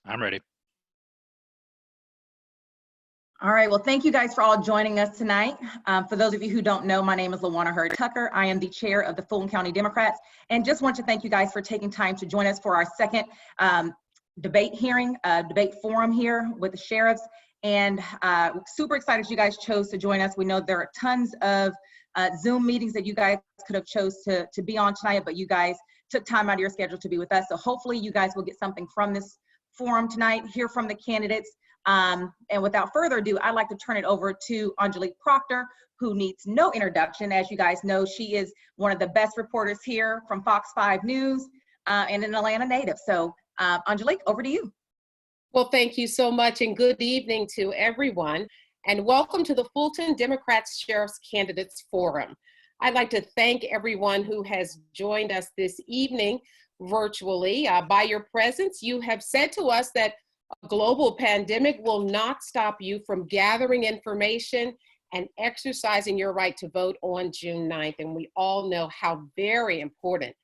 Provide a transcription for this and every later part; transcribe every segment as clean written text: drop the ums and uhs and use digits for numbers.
I'm ready. All right, well, thank you guys for all joining us tonight. For those of you who don't know, my name is LaWanna Hurd Tucker. I am the chair of the Fulton County Democrats, and just want to thank you guys for taking time to join us for our second debate hearing, debate forum here with the sheriffs. And super excited you guys chose to join us. We know there are tons of Zoom meetings that you guys could have chose to be on tonight, but you guys took time out of your schedule to be with us. So hopefully you guys will get something from this forum tonight, hear from the candidates. And without further ado, I'd like to turn it over to Aungelique Proctor, who needs no introduction. As you guys know, she is one of the best reporters here from Fox 5 News and an Atlanta native. So Aungelique, over to you. Well, thank you so much, and good evening to everyone, and welcome to the Fulton Democrats Sheriff's Candidates Forum. I'd like to thank everyone who has joined us this evening virtually. By your presence, you have said to us that a global pandemic will not stop you from gathering information and exercising your right to vote on June 9th, and we all know how very important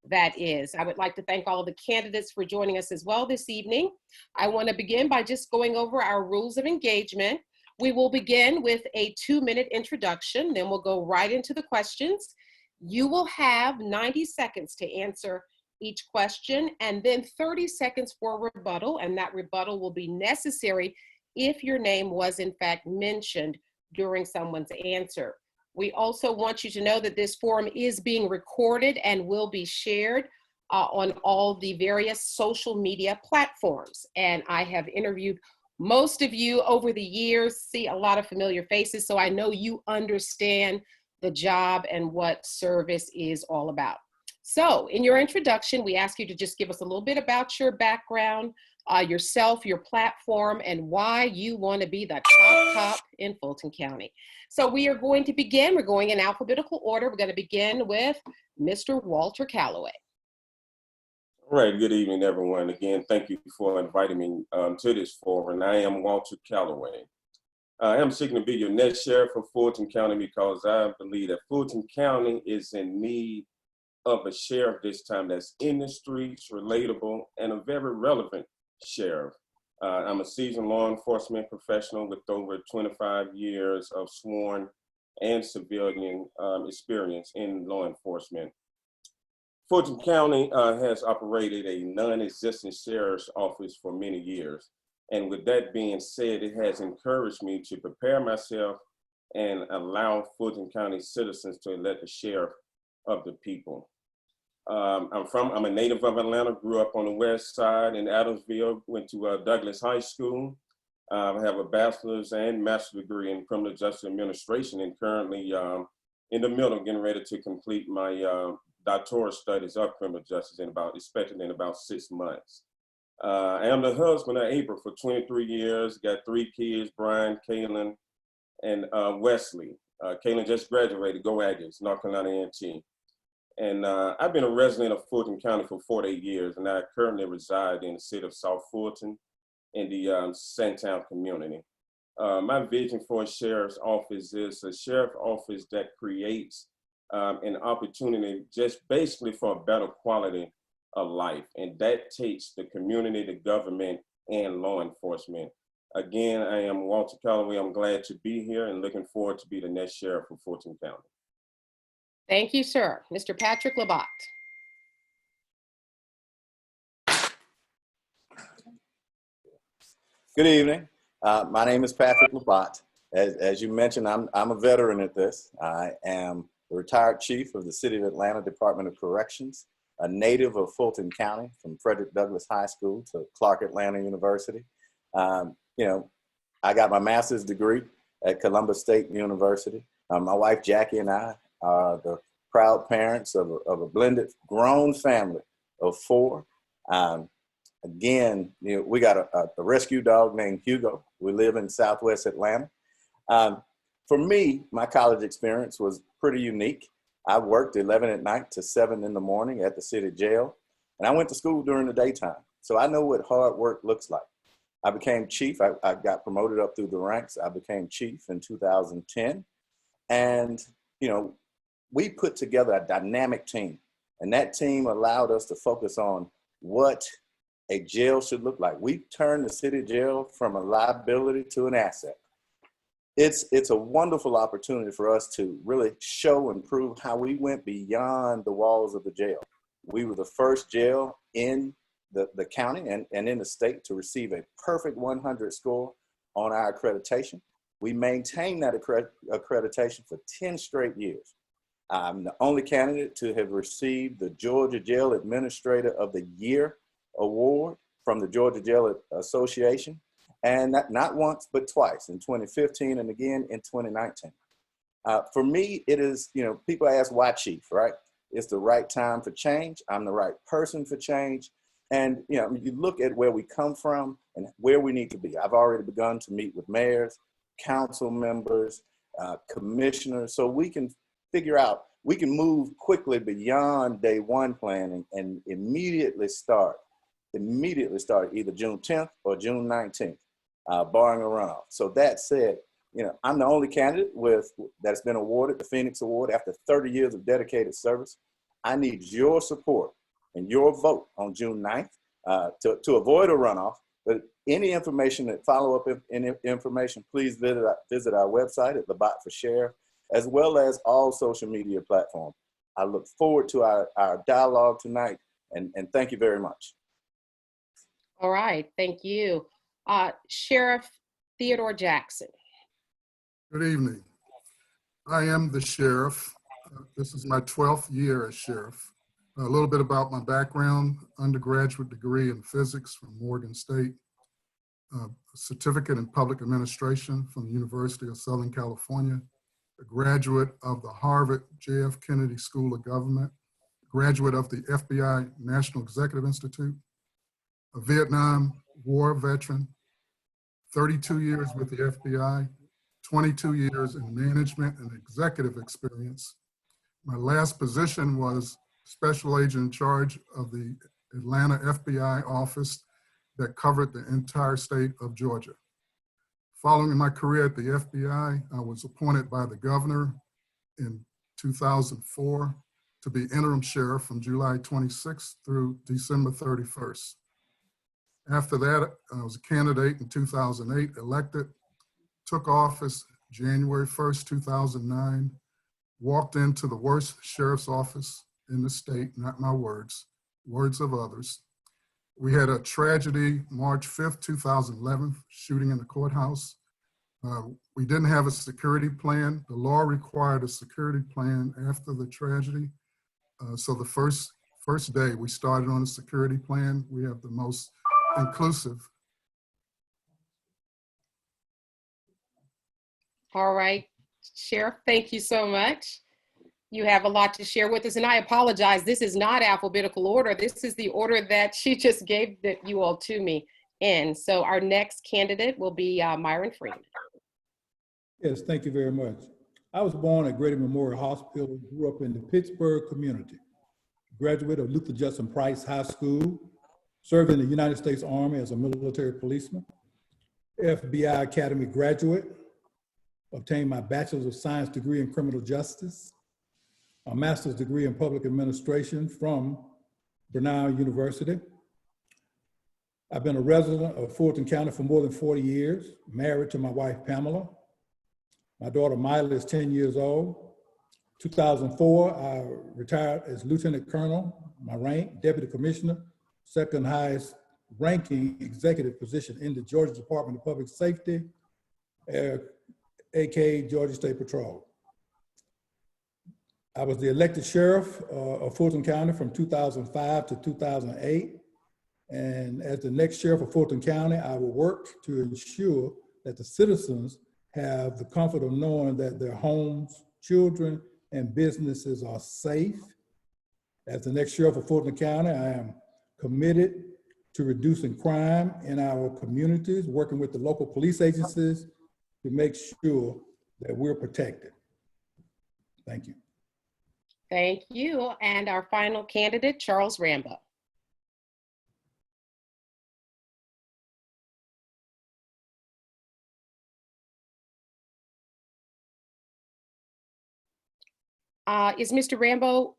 that is. I would like to thank all of the candidates for joining us as well this evening. I want to begin by just going over our rules of engagement. We will begin with a 2-minute introduction, then we'll go right into the questions. You will have 90 seconds to answer each question, and then 30 seconds for rebuttal, and that rebuttal will be necessary if your name was in fact mentioned during someone's answer. We also want you to know that this forum is being recorded and will be shared on all the various social media platforms. And I have interviewed most of you over the years, see a lot of familiar faces, so I know you understand the job and what service is all about. So in your introduction, we ask you to just give us a little bit about your background, yourself, your platform, and why you want to be the top cop in Fulton County. So we are going to begin. We're going in alphabetical order. We're going to begin with Mr. Walter Calloway. All right, good evening, everyone. Again, thank you for inviting me to this forum. I am Walter Calloway. I am seeking to be your next sheriff of Fulton County because I believe that Fulton County is in need of a sheriff this time that's in the streets, relatable, and a very relevant sheriff. I'm a seasoned law enforcement professional with over 25 years of sworn and civilian experience in law enforcement. Fulton County has operated a non-existent sheriff's office for many years. And with that being said, it has encouraged me to prepare myself and allow Fulton County citizens to elect the sheriff of the people. I'm a native of Atlanta, grew up on the west side in Adamsville, went to Douglas High School. I have a bachelor's and master's degree in criminal justice administration, and currently in the middle, getting ready to complete my doctoral studies of criminal justice expected in about 6 months. I am the husband of April for 23 years, got 3 kids, Brian, Kaylin, and Wesley. Kaylin just graduated, go Aggies, North Carolina A&T. And I've been a resident of Fulton County for 48 years, and I currently reside in the city of South Fulton in the Sandtown community. My vision for a sheriff's office is a sheriff's office that creates an opportunity just basically for a better quality of life. And that takes the community, the government, and law enforcement. Again, I am Walter Calloway. I'm glad to be here and looking forward to be the next sheriff of Fulton County. Thank you, sir. Mr. Patrick Labat. Good evening. My name is Patrick Labat. As you mentioned, I'm a veteran at this. I am the retired chief of the City of Atlanta Department of Corrections, a native of Fulton County, from Frederick Douglass High School to Clark Atlanta University. I got my master's degree at Columbus State University. My wife Jackie and I are the proud parents of a blended grown family of 4. Again, we got a rescue dog named Hugo. We live in Southwest Atlanta. For me, my college experience was pretty unique. I worked 11 at night to 7 in the morning at the city jail, and I went to school during the daytime. So I know what hard work looks like. I became chief. I got promoted up through the ranks. I became chief in 2010. And, we put together a dynamic team, and that team allowed us to focus on what a jail should look like. We've turned the city jail from a liability to an asset. It's a wonderful opportunity for us to really show and prove how we went beyond the walls of the jail. We were the first jail in the county and in the state to receive a perfect 100 score on our accreditation. We maintained that accreditation for 10 straight years. I'm the only candidate to have received the Georgia Jail Administrator of the Year award from the Georgia Jail Association, and not once, but twice, in 2015 and again in 2019. For me, it is, people ask why chief, right? It's the right time for change. I'm the right person for change. And, you look at where we come from and where we need to be. I've already begun to meet with mayors, council members, commissioners, so we can figure out, we can move quickly beyond day one planning and immediately start either June 10th or June 19th, barring a runoff. So that said, I'm the only candidate that's been awarded the Phoenix Award after 30 years of dedicated service. I need your support and your vote on June 9th to avoid a runoff. But any information that follow-up information, please visit our website at Labat for Sheriff, as well as all social media platforms. I look forward to our dialogue tonight, and thank you very much. All right, thank you. Sheriff Theodore Jackson. Good evening. I am the sheriff. This is my 12th year as sheriff. A little bit about my background: undergraduate degree in physics from Morgan State, a certificate in public administration from the University of Southern California, a graduate of the Harvard J.F. Kennedy School of Government, graduate of the FBI National Executive Institute, a Vietnam War veteran, 32 years with the FBI, 22 years in management and executive experience. My last position was special agent in charge of the Atlanta FBI office that covered the entire state of Georgia. Following my career at the FBI, I was appointed by the governor in 2004 to be interim sheriff from July 26th through December 31st. After that, I was a candidate in 2008, elected, took office January 1st, 2009, walked into the worst sheriff's office in the state, not my words, words of others. We had a tragedy March 5th, 2011, shooting in the courthouse. We didn't have a security plan. The law required a security plan after the tragedy. So the first day we started on a security plan. We have the most inclusive. All right, Sheriff, thank you so much. You have a lot to share with us, and I apologize. This is not alphabetical order. This is the order that she just gave that you all to me in. So our next candidate will be Myron Freeman. Yes, thank you very much. I was born at Gregory Memorial Hospital, grew up in the Pittsburgh community, graduate of Luther Judson Price High School, served in the United States Army as a military policeman, FBI Academy graduate, obtained my Bachelor's of Science degree in criminal justice, a master's degree in public administration from Brown University. I've been a resident of Fulton County for more than 40 years, married to my wife, Pamela. My daughter, Miley, is 10 years old. 2004, I retired as Lieutenant Colonel, my rank, Deputy Commissioner, second highest ranking executive position in the Georgia Department of Public Safety, aka Georgia State Patrol. I was the elected sheriff of Fulton County from 2005 to 2008. And as the next sheriff of Fulton County, I will work to ensure that the citizens have the comfort of knowing that their homes, children, and businesses are safe. As the next sheriff of Fulton County, I am committed to reducing crime in our communities, working with the local police agencies to make sure that we're protected. Thank you. Thank you. And our final candidate, Charles Rambo. Is Mr. Rambo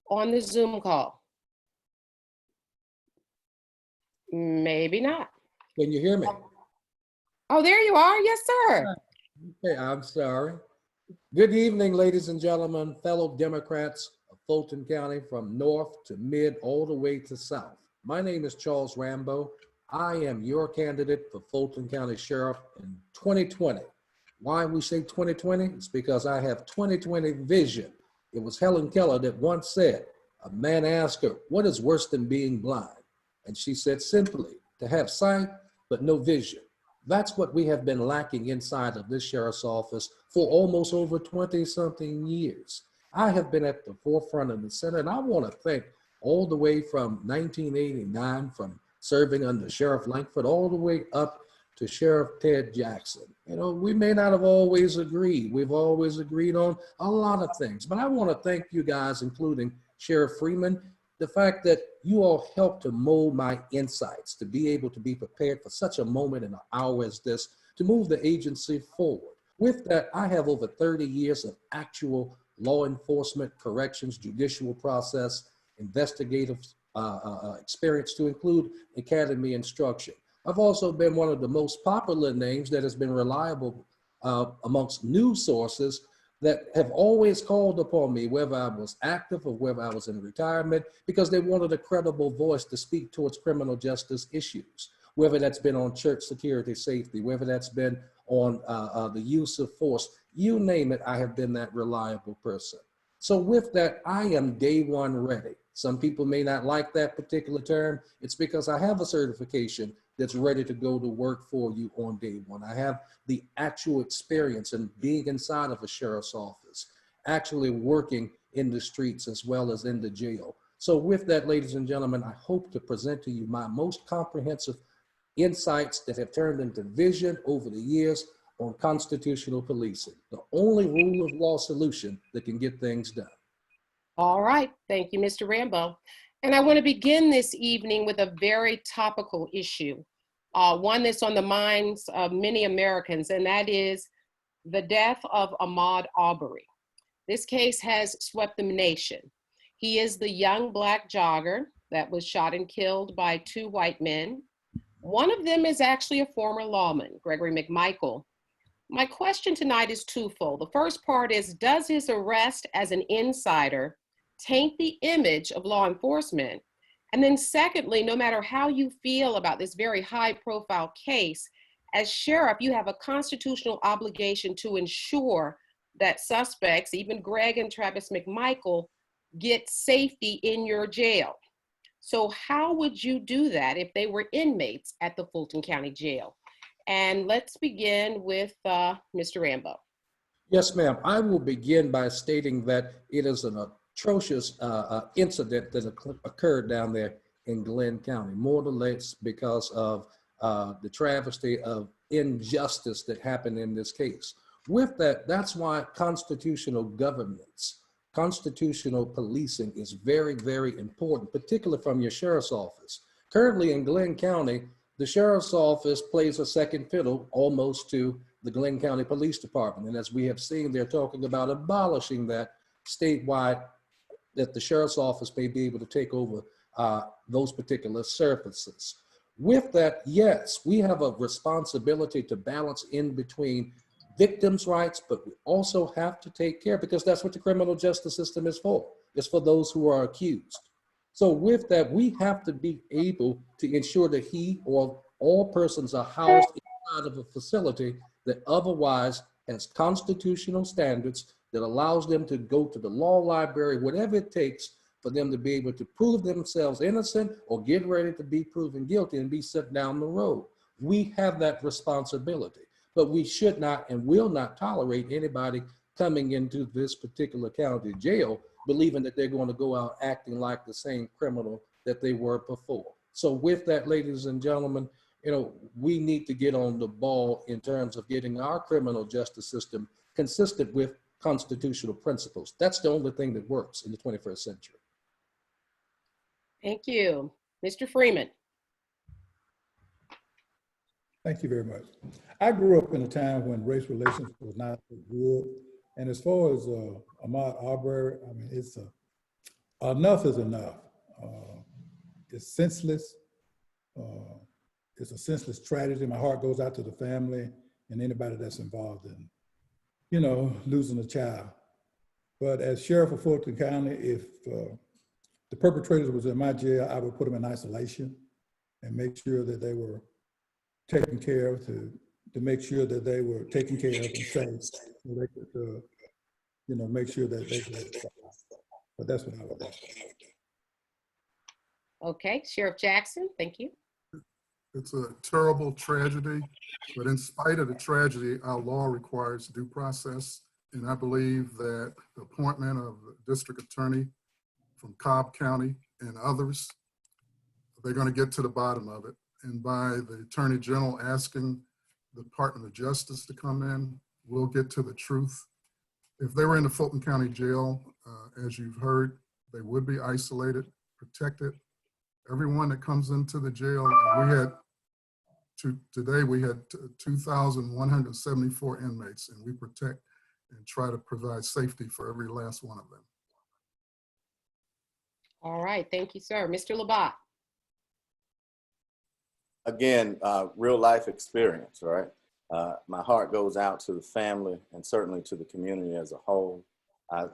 on the Zoom call? Maybe not. Can you hear me? Oh, there you are. Yes, sir. Okay, I'm sorry. Good evening, ladies and gentlemen, fellow Democrats of Fulton County from north to mid, all the way to south. My name is Charles Rambo. I am your candidate for Fulton County Sheriff in 2020. Why we say 2020? It's because I have 2020 vision. It was Helen Keller that once said, a man asked her, what is worse than being blind? And she said simply, to have sight, but no vision. That's what we have been lacking inside of this sheriff's office for almost over 20-something years. I have been at the forefront of the center, and I want to thank all the way from 1989, from serving under Sheriff Langford, all the way up to Sheriff Ted Jackson. You know, we may not have always agreed. We've always agreed on a lot of things, but I want to thank you guys, including Sheriff Freeman, the fact that you all helped to mold my insights, to be able to be prepared for such a moment and an hour as this, to move the agency forward. With that, I have over 30 years of actual law enforcement, corrections, judicial process, investigative experience, to include academy instruction. I've also been one of the most popular names that has been reliable amongst news sources that have always called upon me, whether I was active or whether I was in retirement, because they wanted a credible voice to speak towards criminal justice issues, whether that's been on church security, safety, whether that's been on the use of force, you name it, I have been that reliable person. So with that, I am day one ready. Some people may not like that particular term. It's because I have a certification that's ready to go to work for you on day one. I have the actual experience in being inside of a sheriff's office, actually working in the streets as well as in the jail. So with that, ladies and gentlemen, I hope to present to you my most comprehensive insights that have turned into vision over the years on constitutional policing, the only rule of law solution that can get things done. All right. Thank you, Mr. Rambo. And I want to begin this evening with a very topical issue, one that's on the minds of many Americans, and that is the death of Ahmaud Arbery. This case has swept the nation. He is the young Black jogger that was shot and killed by two white men. One of them is actually a former lawman, Gregory McMichael. My question tonight is twofold. The first part is, does his arrest as an insider taint the image of law enforcement? And then secondly, no matter how you feel about this very high profile case, as sheriff, you have a constitutional obligation to ensure that suspects, even Greg and Travis McMichael, get safety in your jail. So how would you do that if they were inmates at the Fulton County Jail? And let's begin with Mr. Rambo. Yes, ma'am. I will begin by stating that it is an atrocious incident that occurred down there in Glenn County, more or less because of the travesty of injustice that happened in this case. With that, that's why constitutional governments, constitutional policing is very, very important, particularly from your sheriff's office. Currently in Glenn County, the sheriff's office plays a second fiddle almost to the Glenn County Police Department. And as we have seen, they're talking about abolishing that statewide, that the sheriff's office may be able to take over those particular services. With that, yes, we have a responsibility to balance in between victims' rights, but we also have to take care, because that's what the criminal justice system is for. It's for those who are accused. So with that, we have to be able to ensure that he or all persons are housed inside of a facility that otherwise has constitutional standards that allows them to go to the law library, whatever it takes for them to be able to prove themselves innocent or get ready to be proven guilty and be sent down the road. We have that responsibility, but we should not and will not tolerate anybody coming into this particular county jail believing that they're going to go out acting like the same criminal that they were before. So with that, ladies and gentlemen, you know, we need to get on the ball in terms of getting our criminal justice system consistent with constitutional principles. That's the only thing that works in the 21st century. Thank you. Mr. Freeman. Thank you very much. I grew up in a time when race relations was not so good. And as far as Ahmaud Arbery, I mean, it's enough is enough. It's senseless. It's a senseless tragedy. My heart goes out to the family and anybody that's involved in, you know, losing a child. But as sheriff of Fulton County, if the perpetrators was in my jail, I would put them in isolation and make sure that they were taken care of, to make sure that they were taken care of and safe, so they could, you know, make sure that they could. But that's what I would do. Okay, Sheriff Jackson, thank you. It's a terrible tragedy, but in spite of the tragedy, our law requires due process. And I believe that the appointment of the district attorney from Cobb County and others, they're going to get to the bottom of it. And by the attorney general asking the Department of Justice to come in, we'll get to the truth. If they were in the Fulton County Jail, as you've heard, they would be isolated, protected. Everyone that comes into the jail, today we had 2,174 inmates, and we protect and try to provide safety for every last one of them. All right, thank you, sir. Mr. Labat. Again, real life experience, right? My heart goes out to the family and certainly to the community as a whole. I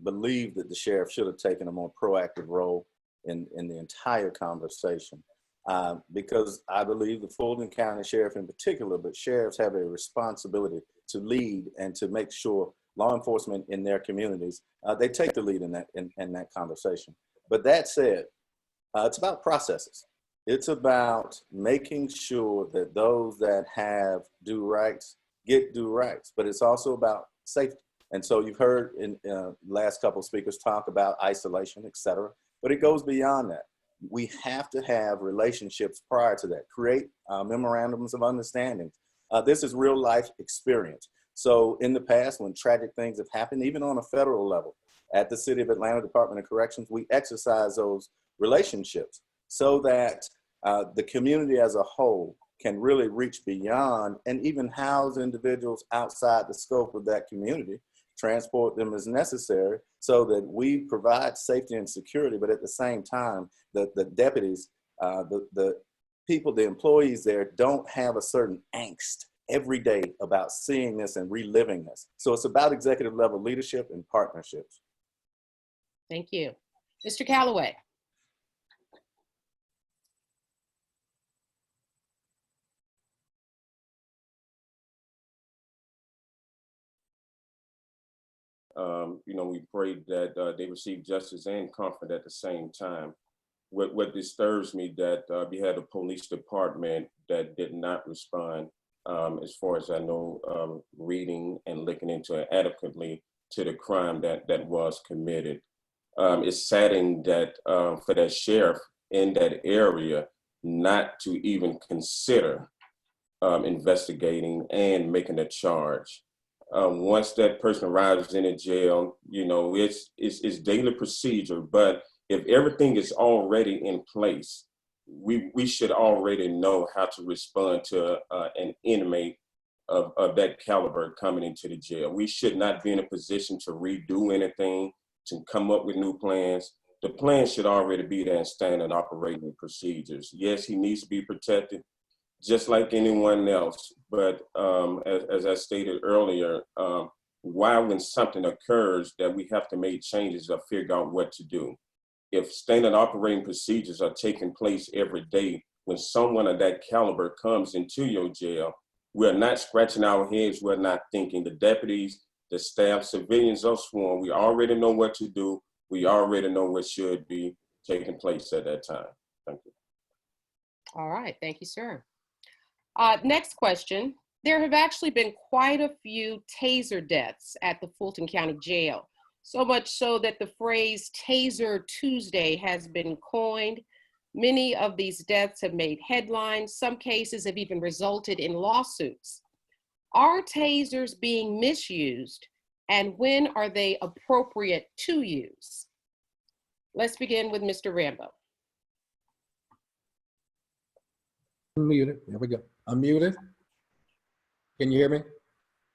believe that the sheriff should have taken a more proactive role in the entire conversation, because I believe the Fulton County Sheriff in particular, but sheriffs have a responsibility to lead and to make sure law enforcement in their communities, they take the lead in that conversation. But that said, it's about processes. It's about making sure that those that have due rights get due rights, but it's also about safety. And so you've heard in last couple of speakers talk about isolation, et cetera, but it goes beyond that. We have to have relationships prior to that, create memorandums of understanding. This is real life experience. So in the past, when tragic things have happened, even on a federal level, at the City of Atlanta Department of Corrections, we exercise those relationships so that the community as a whole can really reach beyond and even house individuals outside the scope of that community, transport them as necessary so that we provide safety and security, but at the same time, the deputies, the people, the employees there don't have a certain angst every day about seeing this and reliving this. So it's about executive level leadership and partnerships. Thank you. Mr. Calloway. You know, we pray that they receive justice and comfort at the same time. What disturbs me that we had a police department that did not respond, as far as I know, reading and looking into it adequately to the crime that was committed. It's saddening that for that sheriff in that area not to even consider investigating and making a charge. Once that person arrives in a jail, you know, it's daily procedure, but if everything is already in place, we should already know how to respond to an inmate of that caliber coming into the jail. We should not be in a position to redo anything, to come up with new plans. The plan should already be there in standard operating procedures. Yes, he needs to be protected, just like anyone else. But as I stated earlier, why when something occurs that we have to make changes or figure out what to do? If standard operating procedures are taking place every day, when someone of that caliber comes into your jail, we're not scratching our heads, we're not thinking. The deputies, the staff, civilians are sworn. We already know what to do. We already know what should be taking place at that time. Thank you. All right, thank you, sir. Next question. There have actually been quite a few Taser deaths at the Fulton County Jail, so much so that the phrase Taser Tuesday has been coined. Many of these deaths have made headlines. Some cases have even resulted in lawsuits. Are tasers being misused, and when are they appropriate to use? Let's begin with Mr. Rambo. Unmuted. There we go. Unmuted. Can you hear me?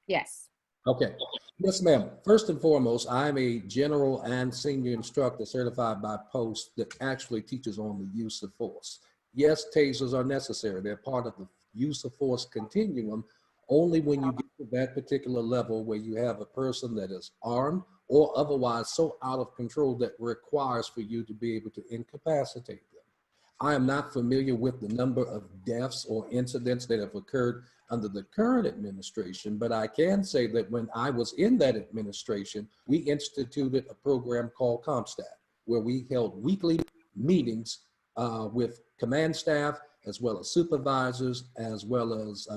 Yes. Okay. Yes, ma'am. First and foremost, I'm a general and senior instructor certified by post that actually teaches on the use of force. yes, tasers are necessary. They're part of the use of force continuum only when you get to that particular level where you have a person that is armed or otherwise so out of control that requires for you to be able to incapacitate them. I am not familiar with the number of deaths or incidents that have occurred under the current administration, but I can say that when I was in that administration, we instituted a program called CompStat, where we held weekly meetings with command staff, as well as supervisors, as well as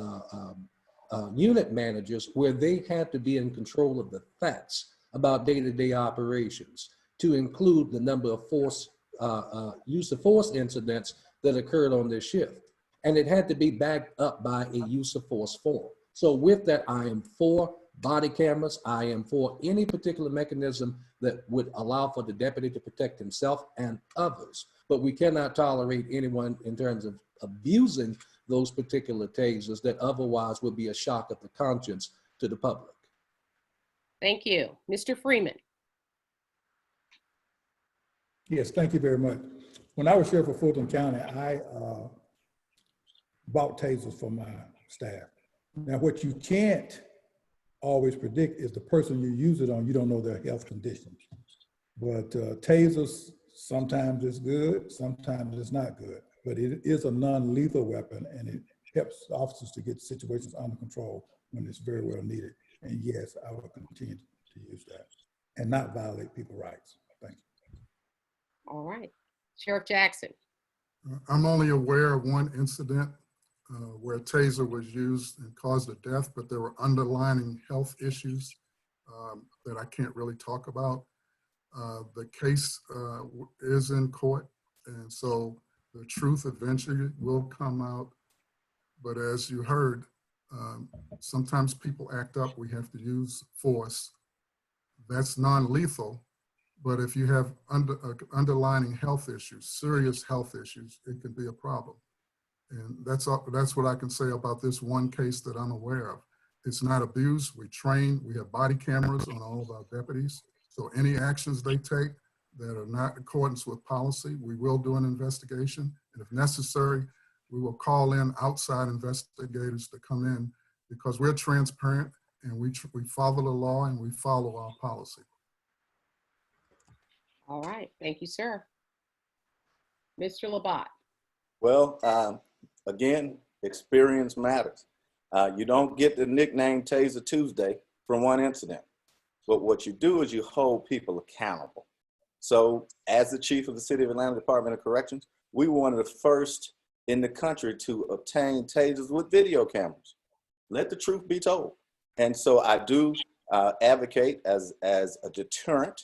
unit managers, where they had to be in control of the facts about day-to-day operations, to include the number of use of force incidents that occurred on their shift. And it had to be backed up by a use of force form. So with that, I am for body cameras. I am for any particular mechanism that would allow for the deputy to protect himself and others. But we cannot tolerate anyone in terms of abusing those particular tasers that otherwise would be a shock of the conscience to the public. Thank you. Mr. Freeman. Yes, thank you very much. When I was sheriff of Fulton County, I bought tasers for my staff. Now, what you can't always predict is the person you use it on, you don't know their health conditions. But tasers, sometimes it's good, sometimes it's not good. But it is a non-lethal weapon, and it helps officers to get situations under control when it's very well needed. And yes, I will continue to use that and not violate people's rights. Thank you. All right. Sheriff Jackson. I'm only aware of one incident where a taser was used and caused a death, but there were underlying health issues that I can't really talk about. The case is in court, and so the truth eventually will come out. But as you heard, sometimes people act up. We have to use force. That's non-lethal. But if you have underlying health issues, serious health issues, it can be a problem. And that's what I can say about this one case that I'm aware of. It's not abuse. We train. We have body cameras on all of our deputies. So any actions they take that are not in accordance with policy, we will do an investigation. And if necessary, we will call in outside investigators to come in, because we're transparent and we follow the law and we follow our policy. All right. Thank you, sir. Mr. Labat. Well, again, experience matters. You don't get the nickname Taser Tuesday from one incident, but what you do is you hold people accountable. So as the chief of the City of Atlanta Department of Corrections, we were one of the first in the country to obtain tasers with video cameras. Let the truth be told. And so I do advocate as a deterrent.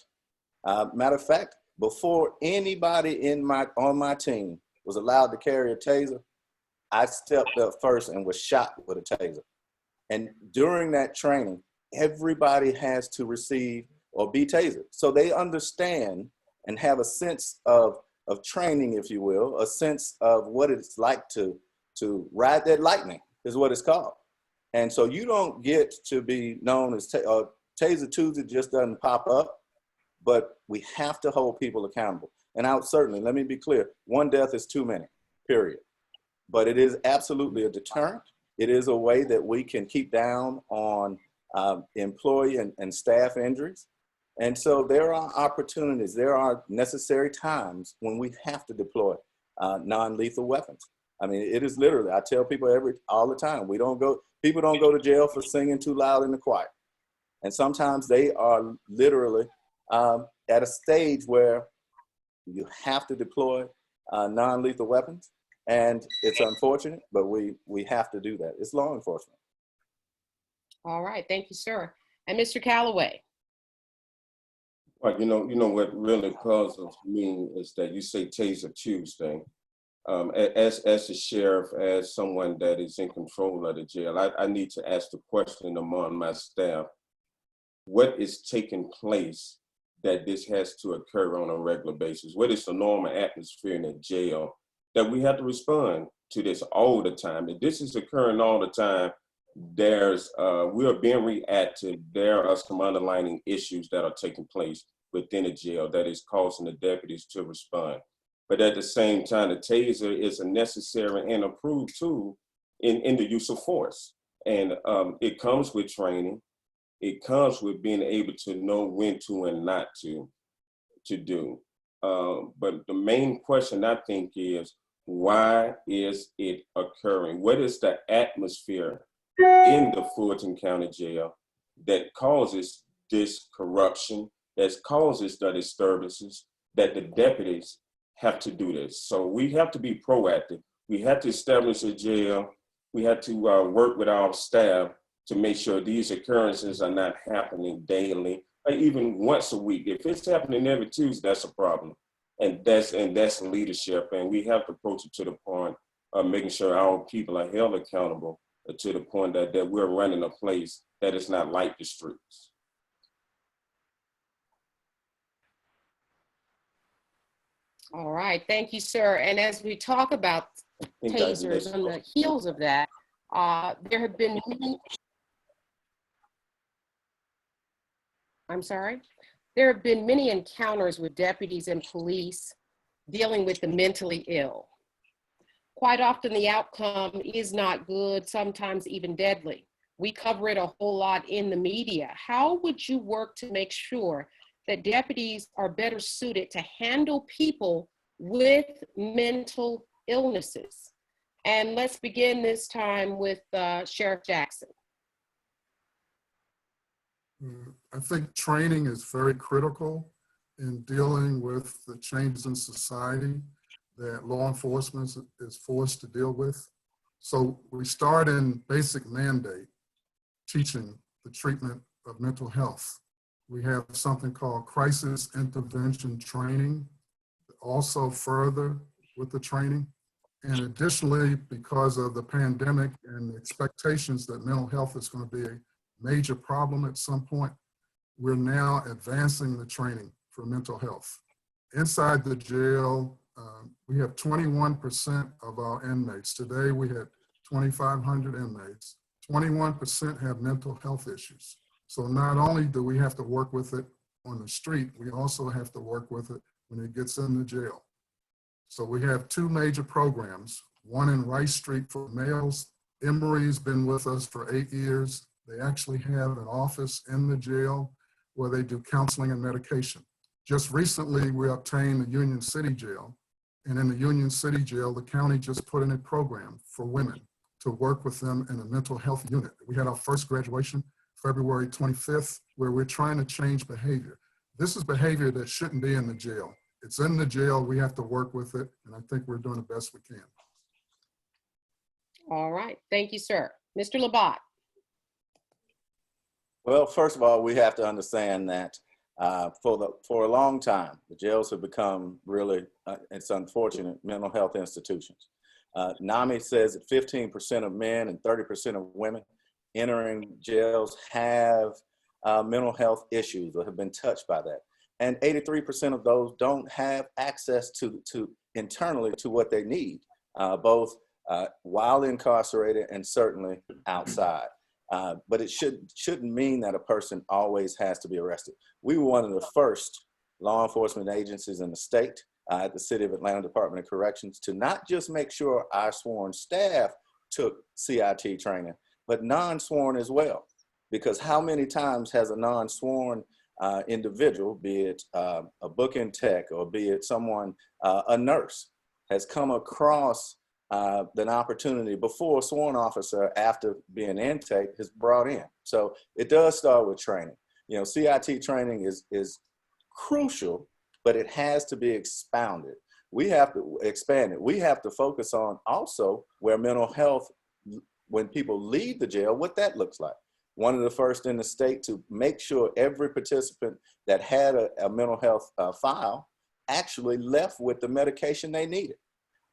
Matter of fact, before anybody on my team was allowed to carry a taser, I stepped up first and was shot with a taser. And during that training, everybody has to receive or be tasered. So they understand and have a sense of training, if you will, a sense of what it's like to ride that lightning is what it's called. And so you don't get to be known as Taser Tuesday just doesn't pop up, but we have to hold people accountable. And certainly, let me be clear, one death is too many, period. But it is absolutely a deterrent. It is a way that we can keep down on employee and staff injuries. And so there are opportunities, there are necessary times when we have to deploy non-lethal weapons. I mean, it is literally, I tell people all the time, people don't go to jail for singing too loud in the choir. And sometimes they are literally at a stage where you have to deploy non-lethal weapons. And it's unfortunate, but we have to do that. It's law enforcement. All right. Thank you, sir. And Mr. Calloway. Right, you know what really puzzles me is that you say Taser Tuesday. As the sheriff, as someone that is in control of the jail, I need to ask the question among my staff: what is taking place that this has to occur on a regular basis? What is the normal atmosphere in the jail that we have to respond to this all the time? If this is occurring all the time, we are being reactive. There are some underlying issues that are taking place within the jail that is causing the deputies to respond. but at the same time, the taser is a necessary and approved tool in the use of force. And it comes with training. It comes with being able to know when to and not to do. But the main question, I think, is why is it occurring? What is the atmosphere in the Fulton County Jail that causes this corruption, that causes the disturbances, that the deputies have to do this? So we have to be proactive. We have to establish a jail. We have to work with our staff to make sure these occurrences are not happening daily, or even once a week. If it's happening every Tuesday, that's a problem. And that's leadership. And we have to approach it to the point of making sure our people are held accountable to the point that we're running a place that is not like the streets. All right, thank you, sir. And as we talk about tasers, on the heels of that, there have been many, there have been many encounters with deputies and police dealing with the mentally ill. Quite often the outcome is not good, sometimes even deadly. We cover it a whole lot in the media. How would you work to make sure that deputies are better suited to handle people with mental illnesses? And let's begin this time with Sheriff Jackson. I think training is very critical in dealing with the changes in society that law enforcement is forced to deal with. So we start in basic mandate, teaching the treatment of mental health. We have something called crisis intervention training, also further with the training. And additionally, because of the pandemic and the expectations that mental health is going to be a major problem at some point, we're now advancing the training for mental health. Inside the jail, we have 21% of our inmates. Today we had 2,500 inmates. 21% have mental health issues. So not only do we have to work with it on the street, we also have to work with it when it gets in the jail. So we have two major programs, one in Rice Street for males. Emory's been with us for 8 years. They actually have an office in the jail where they do counseling and medication. Just recently, we obtained the Union City Jail. And in the Union City Jail, the county just put in a program for women to work with them in a mental health unit. We had our first graduation February 25th, where we're trying to change behavior. This is behavior that shouldn't be in the jail. It's in the jail, we have to work with it, and I think we're doing the best we can. All right, thank you, sir. Mr. Labat. Well, first of all, we have to understand that for a long time, the jails have become really, it's unfortunate, mental health institutions. NAMI says that 15% of men and 30% of women entering jails have mental health issues or have been touched by that. And 83% of those don't have access to internally to what they need, both while incarcerated and certainly outside. But it shouldn't mean that a person always has to be arrested. We were one of the first law enforcement agencies in the state at the City of Atlanta Department of Corrections to not just make sure our sworn staff took CIT training, but non-sworn as well. Because how many times has a non-sworn individual, be it a bookend tech or be it someone, a nurse, has come across an opportunity before a sworn officer after being intake is brought in. So it does start with training. You know, CIT training is crucial, but it has to be expounded. We have to expand it. We have to focus on also where mental health, when people leave the jail, what that looks like. One of the first in the state to make sure every participant that had a mental health file actually left with the medication they needed.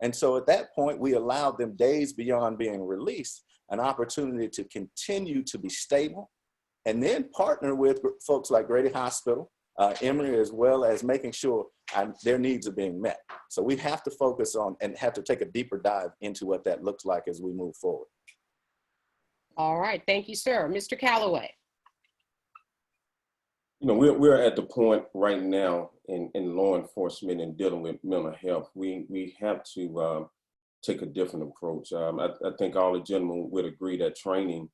And so at that point, we allowed them days beyond being released, an opportunity to continue to be stable, and then partner with folks like Grady Hospital, Emory, as well as making sure their needs are being met. So we have to focus on and have to take a deeper dive into what that looks like as we move forward. All right, thank you, sir. Mr. Calloway. we're at the point right now in law enforcement and dealing with mental health. We have to take a different approach. I think all the gentlemen would agree that training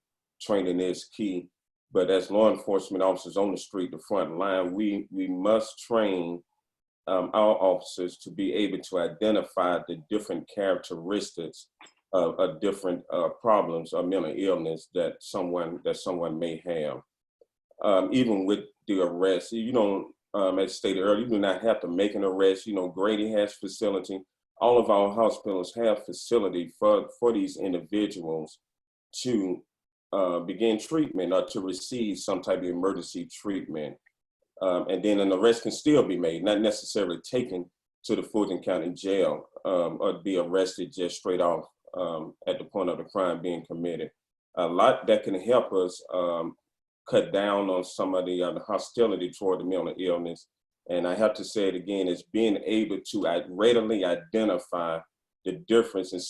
is key. But as law enforcement officers on the street, the front line, we must train our officers to be able to identify the different characteristics of different problems or mental illness that someone may have. Even with the arrest, as stated earlier, you do not have to make an arrest. Grady has facility. All of our hospitals have facility for these individuals to begin treatment or to receive some type of emergency treatment. And then an arrest can still be made, not necessarily taken to the Fulton County Jail or be arrested just straight off at the point of the crime being committed. A lot that can help us cut down on some of the hostility toward the mental illness. And I have to say it again, is being able to readily identify the difference in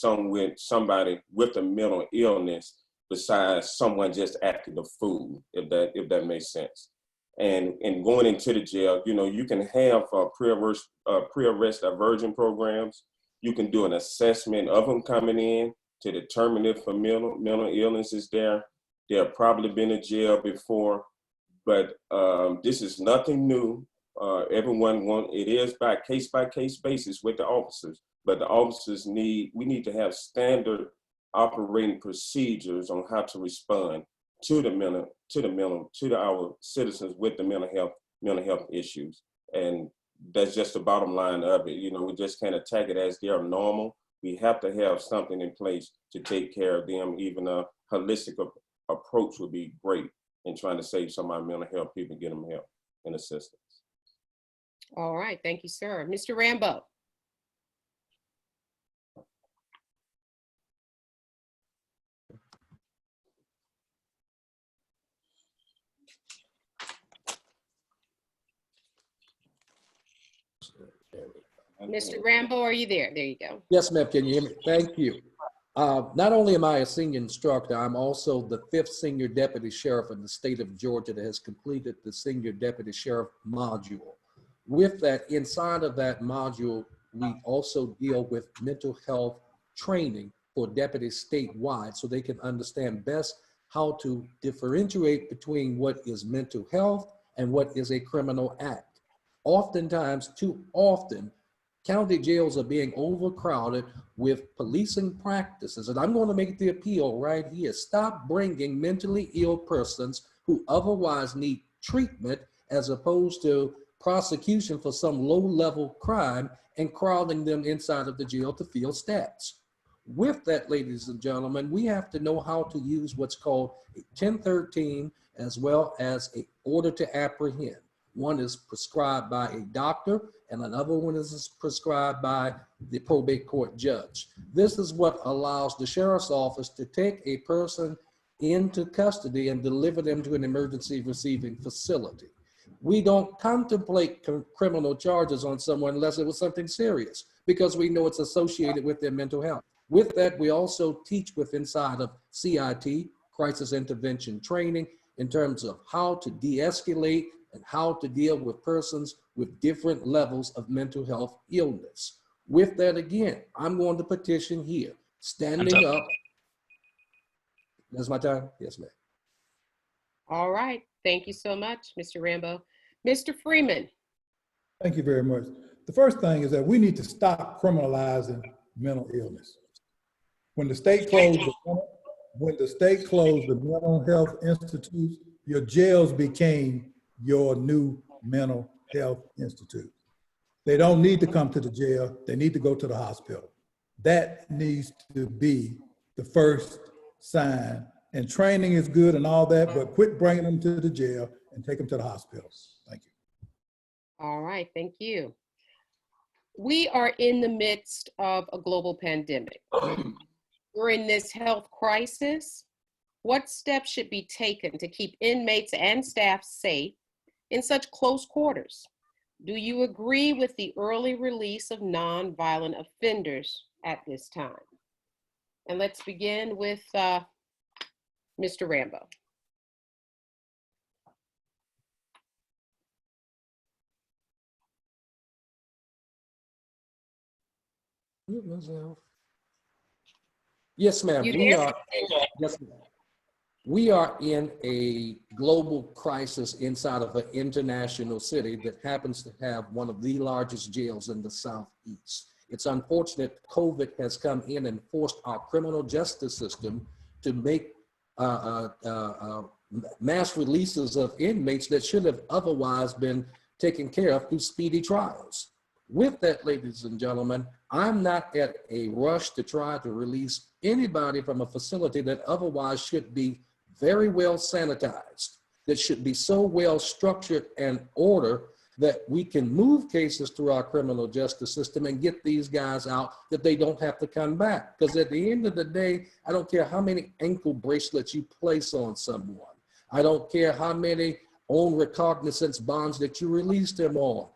somebody with a mental illness besides someone just acting a fool, if that makes sense. And going into the jail, you can have pre-arrest diversion programs. You can do an assessment of them coming in to determine if a mental illness is there. They've probably been in jail before, but this is nothing new. It is by case basis with the officers, but the officers we need to have standard operating procedures on how to respond to our citizens with the mental health issues. And that's just the bottom line of it. We just can't attack it as they're normal. We have to have something in place to take care of them. Even a holistic approach would be great in trying to save some of our mental health people, get them help and assistance. All right, thank you, sir. Mr. Rambo. Mr. Rambo, are you there? There you go. Yes, ma'am. Can you hear me? Thank you. Not only am I a senior instructor, I'm also the 5th senior deputy sheriff in the state of Georgia that has completed the senior deputy sheriff module. With that, inside of that module, we also deal with mental health training for deputies statewide so they can understand best how to differentiate between what is mental health and what is a criminal act. Oftentimes, too often, county jails are being overcrowded with policing practices. And I'm going to make the appeal right here. Stop bringing mentally ill persons who otherwise need treatment as opposed to prosecution for some low-level crime and crowding them inside of the jail to fill stats. With that, ladies and gentlemen, we have to know how to use what's called a 1013 as well as an order to apprehend. One is prescribed by a doctor and another one is prescribed by the probate court judge. This is what allows the sheriff's office to take a person into custody and deliver them to an emergency receiving facility. We don't contemplate criminal charges on someone unless it was something serious because we know it's associated with their mental health. With that, we also teach inside of CIT, crisis intervention training, in terms of how to de-escalate and how to deal with persons with different levels of mental health illness. With that, again, I'm going to petition here, standing up. That's my time? Yes, ma'am. All right, thank you so much, Mr. Rambo. Mr. Freeman. Thank you very much. The first thing is that we need to stop criminalizing mental illness. When the state closed the mental health institutes, your jails became your new mental health institute. They don't need to come to the jail. They need to go to the hospital. That needs to be the first sign. And training is good and all that, but quit bringing them to the jail and take them to the hospitals. Thank you. All right, thank you. We are in the midst of a global pandemic. During this health crisis, what steps should be taken to keep inmates and staff safe in such close quarters? Do you agree with the early release of nonviolent offenders at this time? And let's begin with Mr. Rambo. Mute myself. Yes, ma'am. You We there? are. Yes, ma'am. We are in a global crisis inside of an international city that happens to have one of the largest jails in the Southeast. It's unfortunate COVID has come in and forced our criminal justice system to make mass releases of inmates that should have otherwise been taken care of through speedy trials. With that, ladies and gentlemen, I'm not at a rush to try to release anybody from a facility that otherwise should be very well sanitized, that should be so well structured and ordered that we can move cases through our criminal justice system and get these guys out that they don't have to come back. Because at the end of the day, I don't care how many ankle bracelets you place on someone. I don't care how many own recognizance bonds that you release them on.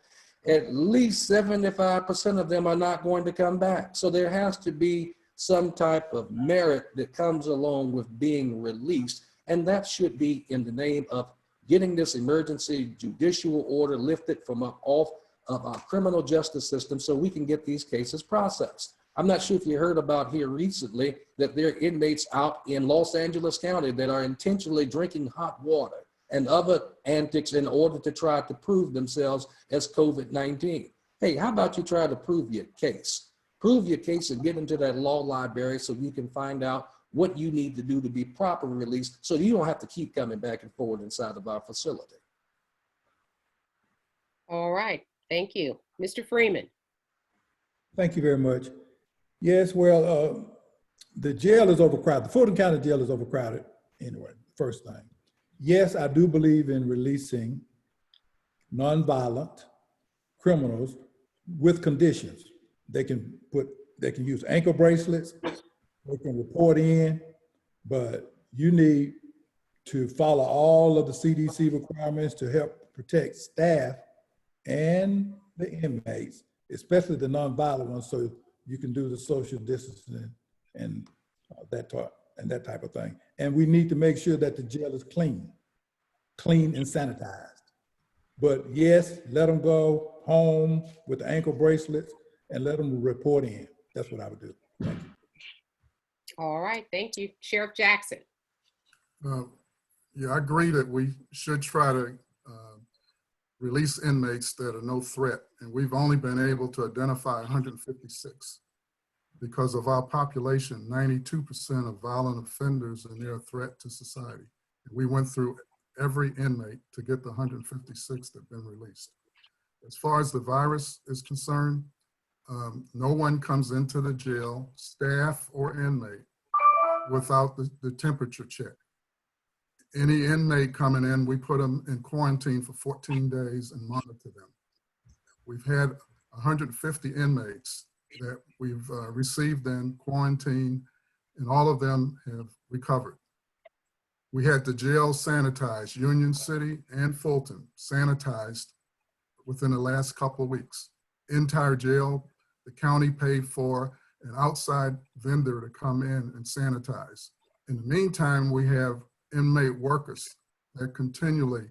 At least 75% of them are not going to come back. So there has to be some type of merit that comes along with being released. And that should be in the name of getting this emergency judicial order lifted from off of our criminal justice system so we can get these cases processed. I'm not sure if you heard about here recently that there are inmates out in Los Angeles County that are intentionally drinking hot water and other antics in order to try to prove themselves as COVID-19. Hey, how about you try to prove your case? Prove your case and get into that law library so you can find out what you need to do to be properly released so you don't have to keep coming back and forward inside of our facility. All right, thank you. Mr. Freeman. Thank you very much. Yes, well, the jail is overcrowded. The Fulton County Jail is overcrowded anyway, first thing. Yes, I do believe in releasing nonviolent criminals with conditions. They can use ankle bracelets, they can report in, but you need to follow all of the CDC requirements to help protect staff and the inmates, especially the nonviolent ones, so you can do the social distancing and that type of thing. And we need to make sure that the jail is clean and sanitized. But yes, let them go home with the ankle bracelets and let them report in. That's what I would do. Thank you. All right, thank you. Sheriff Jackson. Yeah, I agree that we should try to release inmates that are no threat. And we've only been able to identify 156. Because of our population, 92% of violent offenders and they're a threat to society. We went through every inmate to get the 156 that have been released. As far as the virus is concerned, no one comes into the jail, staff or inmate, without the temperature check. Any inmate coming in, we put them in quarantine for 14 days and monitor them. We've had 150 inmates that we've received in quarantine, and all of them have recovered. We had the jail sanitized, Union City and Fulton sanitized within the last couple of weeks. Entire jail, the county paid for an outside vendor to come in and sanitize. In the meantime, we have inmate workers that continually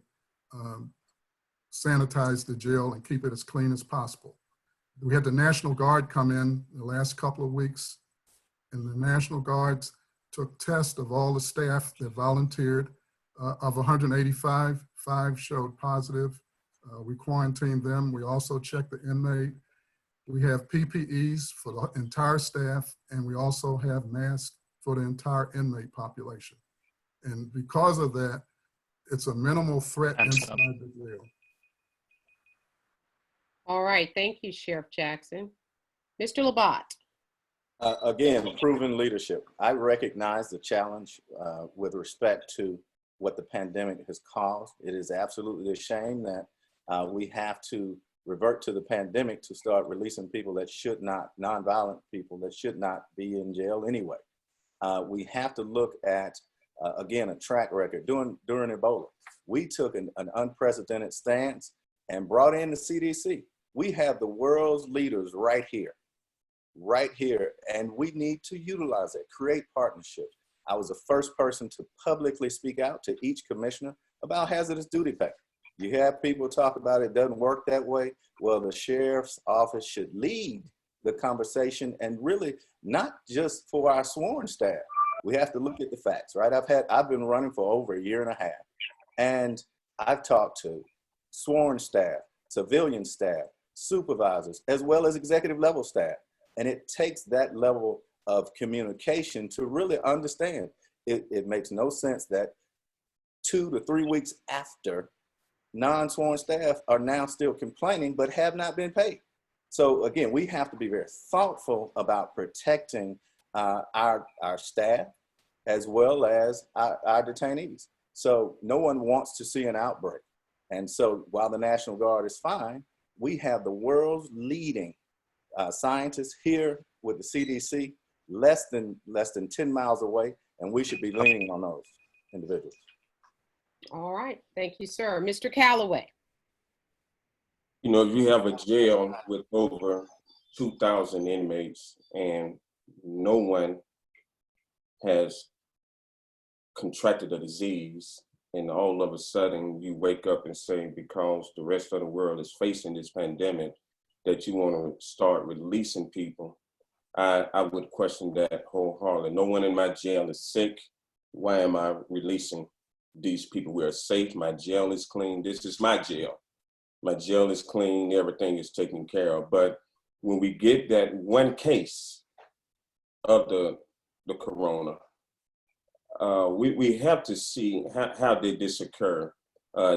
sanitize the jail and keep it as clean as possible. We had the National Guard come in the last couple of weeks, and the National Guards took tests of all the staff that volunteered. Of 185, 5 showed positive. We quarantined them. We also checked the inmate. We have PPEs for the entire staff, and we also have masks for the entire inmate population. And because of that, it's a minimal threat inside the jail. All right, thank you, Sheriff Jackson. Mr. Labat. Again, proven leadership. I recognize the challenge with respect to what the pandemic has caused. It is absolutely a shame that we have to revert to the pandemic to start releasing people that should not, nonviolent people that should not be in jail anyway. We have to look at, again, a track record. During Ebola, we took an unprecedented stance and brought in the CDC. We have the world's leaders right here, and we need to utilize it, create partnerships. I was the first person to publicly speak out to each commissioner about hazardous duty pay. You have people talk about it doesn't work that way. Well, the sheriff's office should lead the conversation, and really not just for our sworn staff. We have to look at the facts, right? I've been running for over a year and a half, and I've talked to sworn staff, civilian staff, supervisors, as well as executive level staff. And it takes that level of communication to really understand. It makes no sense that 2 to 3 weeks after, non-sworn staff are now still complaining but have not been paid. So again, we have to be very thoughtful about protecting our staff as well as our detainees. So no one wants to see an outbreak. And so while the National Guard is fine, we have the world's leading scientists here with the CDC, less than 10 miles away, and we should be leaning on those individuals. All right, thank you, sir. Mr. Calloway. You know, if you have a jail with over 2,000 inmates and no one has contracted a disease, and all of a sudden you wake up and say, because the rest of the world is facing this pandemic, that you want to start releasing people, I would question that wholeheartedly. No one in my jail is sick. Why am I releasing these people? We are safe. My jail is clean. This is my jail. My jail is clean. Everything is taken care of. But when we get that one case of the corona, we have to see how did this occur.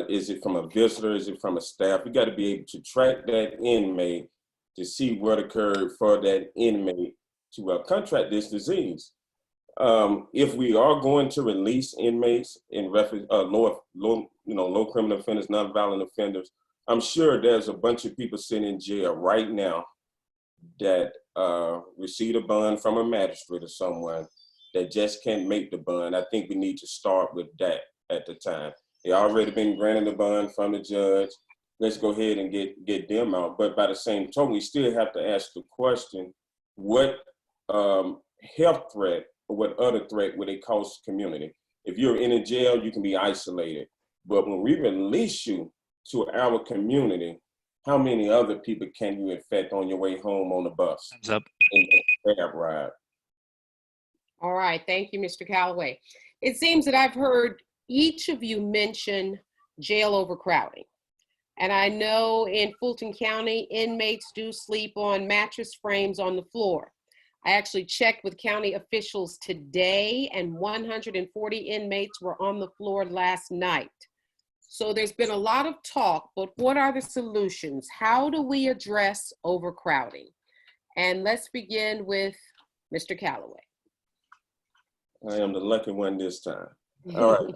Is it from a visitor? Is it from a staff? We got to be able to track that inmate to see what occurred for that inmate to contract this disease. If we are going to release inmates in low criminal offenders, nonviolent offenders, I'm sure there's a bunch of people sitting in jail right now that received a bond from a magistrate or someone that just can't make the bond. I think we need to start with that at the time. They already been granted the bond from the judge. Let's go ahead and get them out. But by the same token, we still have to ask the question, what health threat or what other threat would it cause the community? If you're in a jail, you can be isolated. But when we release you to our community, how many other people can you infect on your way home on the bus? Thumbs up. In the cab ride? All right, thank you, Mr. Calloway. It seems that I've heard each of you mention jail overcrowding. And I know in Fulton County, inmates do sleep on mattress frames on the floor. I actually checked with county officials today, and 140 inmates were on the floor last night. So there's been a lot of talk, but what are the solutions? How do we address overcrowding? And let's begin with Mr. Calloway. I am the lucky one this time. All right.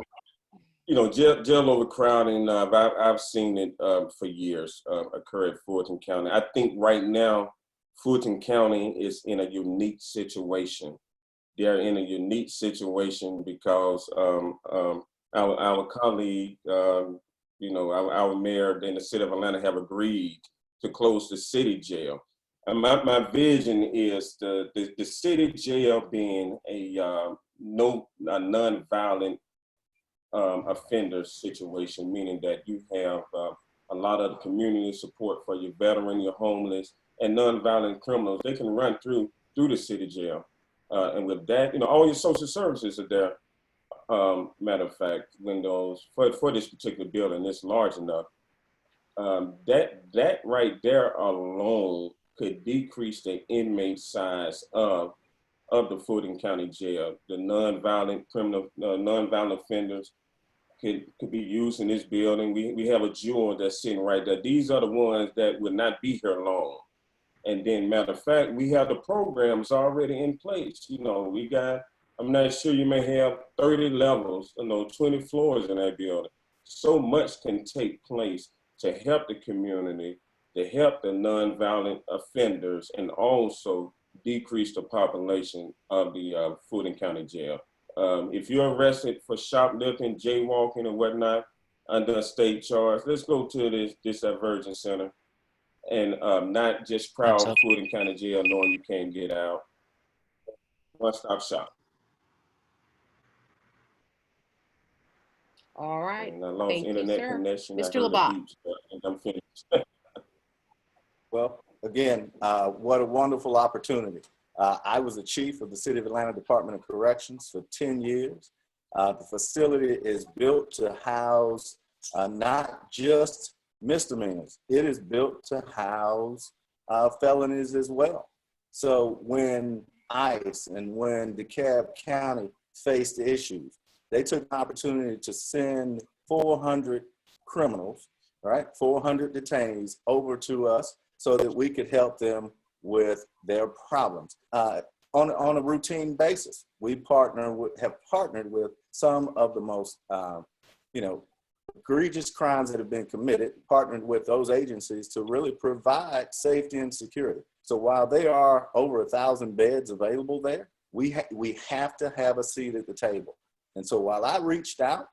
You know, jail overcrowding, I've seen it for years occur at Fulton County. I think right now, Fulton County is in a unique situation. They're in a unique situation because our colleague, our mayor in the city of Atlanta have agreed to close the city jail. And my vision is the city jail being a non-violent offender situation, meaning that you have a lot of the community support for your veteran, your homeless, and non-violent criminals. They can run through the city jail. And with that, all your social services are there. Matter of fact, windows for this particular building, it's large enough. That right there alone could decrease the inmate size of the Fulton County Jail. The non-violent criminal, non-violent offenders could be used in this building. We have a jewel that's sitting right there. These are the ones that will not be here long. And then, matter of fact, we have the programs already in place. We got, I'm not sure, you may have 30 levels, 20 floors in that building. So much can take place to help the community, to help the non-violent offenders, and also decrease the population of the Fulton County Jail. If you're arrested for shoplifting, jaywalking, and whatnot under a state charge, let's go to this diversion center and not just proud Fulton County Jail knowing you can't get out. One-stop shop. All right. And I lost Thank internet you, sir. connection. Mr. Labat. And I'm finished. Well, again, what a wonderful opportunity. I was the chief of the City of Atlanta Department of Corrections for 10 years. The facility is built to house not just misdemeanors, it is built to house felonies as well. So when ICE and when DeKalb County faced issues, they took an opportunity to send 400 criminals, right, 400 detainees over to us so that we could help them with their problems. On a routine basis, we have partnered with some of the most, egregious crimes that have been committed, partnered with those agencies to really provide safety and security. So while there are over 1,000 beds available there, we have to have a seat at the table. And so while I reached out